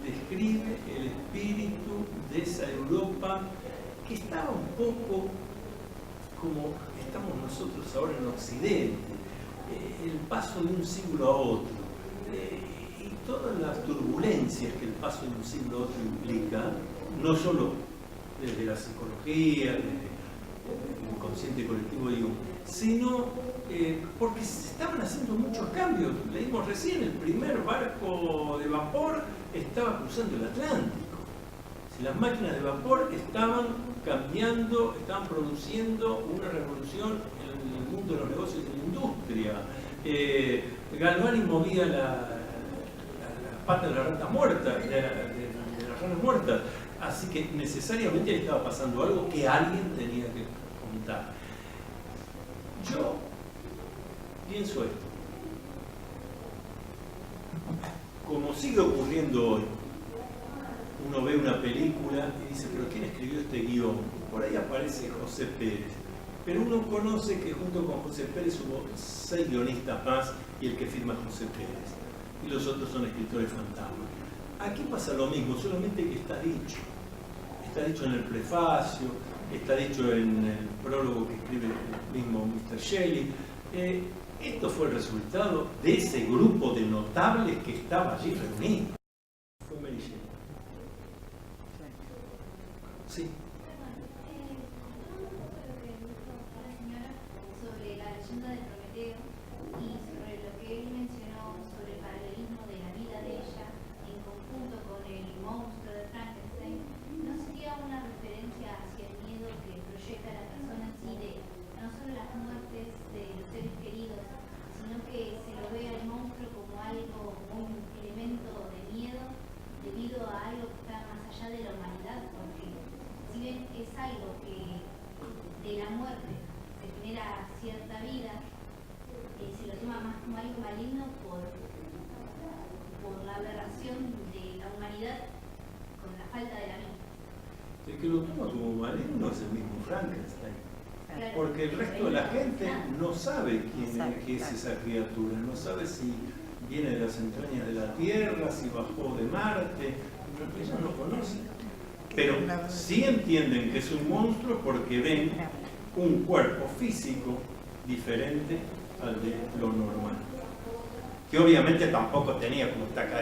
describe el espíritu de esa Europa que estaba un poco como estamos nosotros ahora en Occidente, el paso de un siglo a otro, y todas las turbulencias que el paso de un siglo a otro implica, no solo desde la psicología, desde el inconsciente colectivo, digo, sino porque se estaban haciendo muchos cambios. Leímos recién, el primer barco de vapor estaba cruzando el Atlántico. Si las máquinas de vapor estaban cambiando, estaban produciendo una revolución en el mundo de los negocios y de la industria. Galvani movía las patas de la rata muerta, de las ranas muertas. Así que necesariamente le estaba pasando algo que alguien tenía que contar. Yo pienso esto. Como sigue ocurriendo hoy, uno ve una película y dice, pero ¿quién escribió este guión? Por ahí aparece José Pérez. Pero uno conoce que junto con José Pérez hubo 6 guionistas más y el que firma es José Pérez. Y los otros son escritores fantasmas. Aquí pasa lo mismo, solamente que está dicho. Está dicho en el prefacio, está dicho en el prólogo que escribe el mismo Mr. Shelley. Esto fue el resultado de ese grupo de notables que estaba allí reunido. Fue Mary Shelley. Sí. Sobre la leyenda de Prometeo y sobre lo que él mencionó sobre el paralelismo de la vida de ella en conjunto con el monstruo de Frankenstein, ¿no sería una referencia hacia el miedo que proyecta la persona en sí de no solo las muertes de los seres queridos, sino que se lo ve al monstruo como algo, como un elemento de miedo debido a algo que está más allá de la humanidad? Porque si bien es algo que de la muerte se genera cierta vida, se lo toma más como algo maligno por la aberración de la humanidad con la falta de la vida. El que lo toma como maligno es el mismo Frankenstein. Claro. Porque el resto de la gente no sabe qué es esa criatura, no sabe si viene de las entrañas de la Tierra, si bajó de Marte, ellos no conocen. Pero sí entienden que es un monstruo porque ven un cuerpo físico diferente al de lo normal. Que obviamente tampoco tenía, como está acá,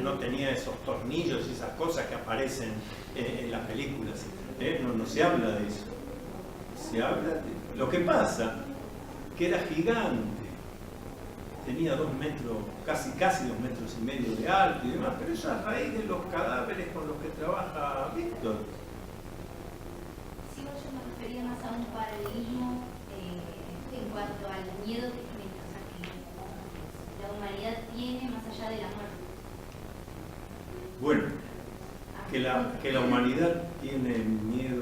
no tenía esos tornillos y esas cosas que aparecen en las películas. No se habla de eso. Se habla de lo que pasa, que era gigante. Tenía 2 metros, casi 2 metros y medio de alto y demás, pero eso a raíz de los cadáveres con los que trabaja Víctor. Sí, yo me refería más a un paralelismo en cuanto al miedo que la humanidad tiene más allá de la muerte. Bueno, que la humanidad tiene miedo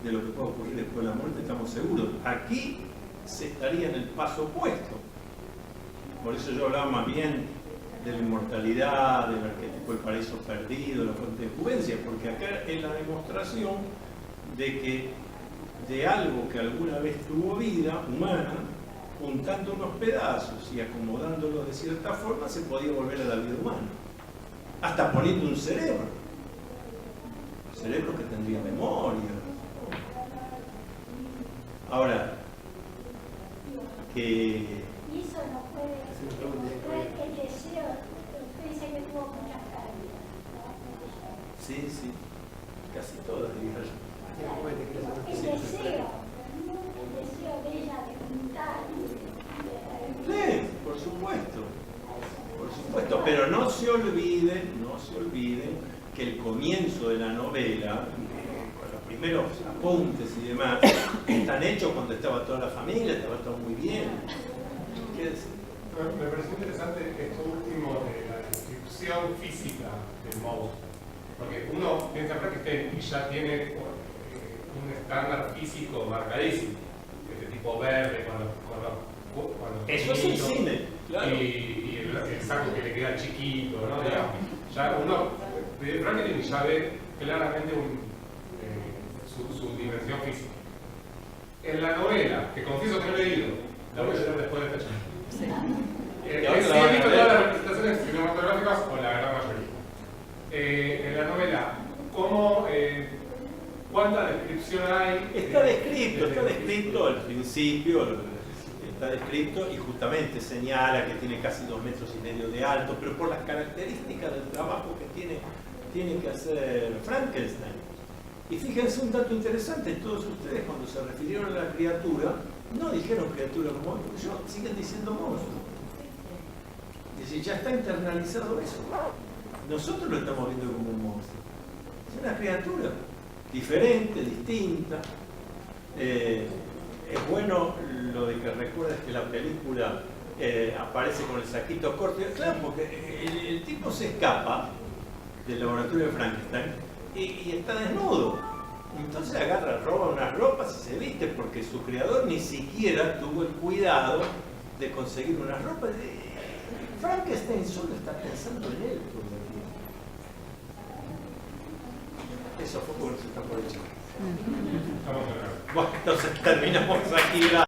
de lo que pueda ocurrir después de la muerte, estamos seguros. Aquí se estaría en el paso opuesto. Por eso yo hablaba más bien de la inmortalidad, del arquetipo del paraíso perdido, la fuente de juvencia, porque acá es la demostración de que de algo que alguna vez tuvo vida humana, juntando unos pedazos y acomodándolos de cierta forma, se podía volver a la vida humana. Hasta poniendo un cerebro que tendría memoria. Ahora, que... Y eso no puede el deseo, usted dice que tuvo muchas pérdidas, ¿no? Sí, casi todas, diría yo. El deseo de ella de juntar Sí, por supuesto, pero no se olviden que el comienzo de la novela, con los primeros apuntes y demás, están hechos cuando estaba toda la familia, estaba todo muy bien. ¿Qué decir? Me pareció interesante esto último de la descripción física del monstruo, porque uno piensa en Frankenstein y ya tiene un estándar físico marcadísimo, este tipo verde, cuando eso es el cine, claro. Y el saco que le queda chiquito, ¿no? Digamos, ya uno de Frankenstein ya ve claramente su dimensión física. En la novela, que confieso que no he leído, la voy a leer después de esta charla. Sí, he visto todas las representaciones cinematográficas, o la gran mayoría. En la novela, ¿cuánta descripción hay? Está descrito al principio, está descrito y justamente señala que tiene casi 2,5 metros de alto, pero por las características del trabajo que tiene que hacer Frankenstein. Y fíjense un dato interesante, todos ustedes cuando se refirieron a la criatura, no dijeron criatura como monstruo, siguen diciendo monstruo. Es decir, ya está internalizado eso. Nosotros lo estamos viendo como un monstruo. Es una criatura diferente, distinta. Es bueno lo de que recuerdes que la película aparece con el saquito corto. Claro, porque el tipo se escapa del laboratorio de Frankenstein y está desnudo. Entonces agarra, roba unas ropas y se viste porque su creador ni siquiera tuvo el cuidado de conseguir unas ropas. Frankenstein solo está pensando en él todo el tiempo. Eso fue porque se está por echar. Bueno, entonces terminamos aquí la...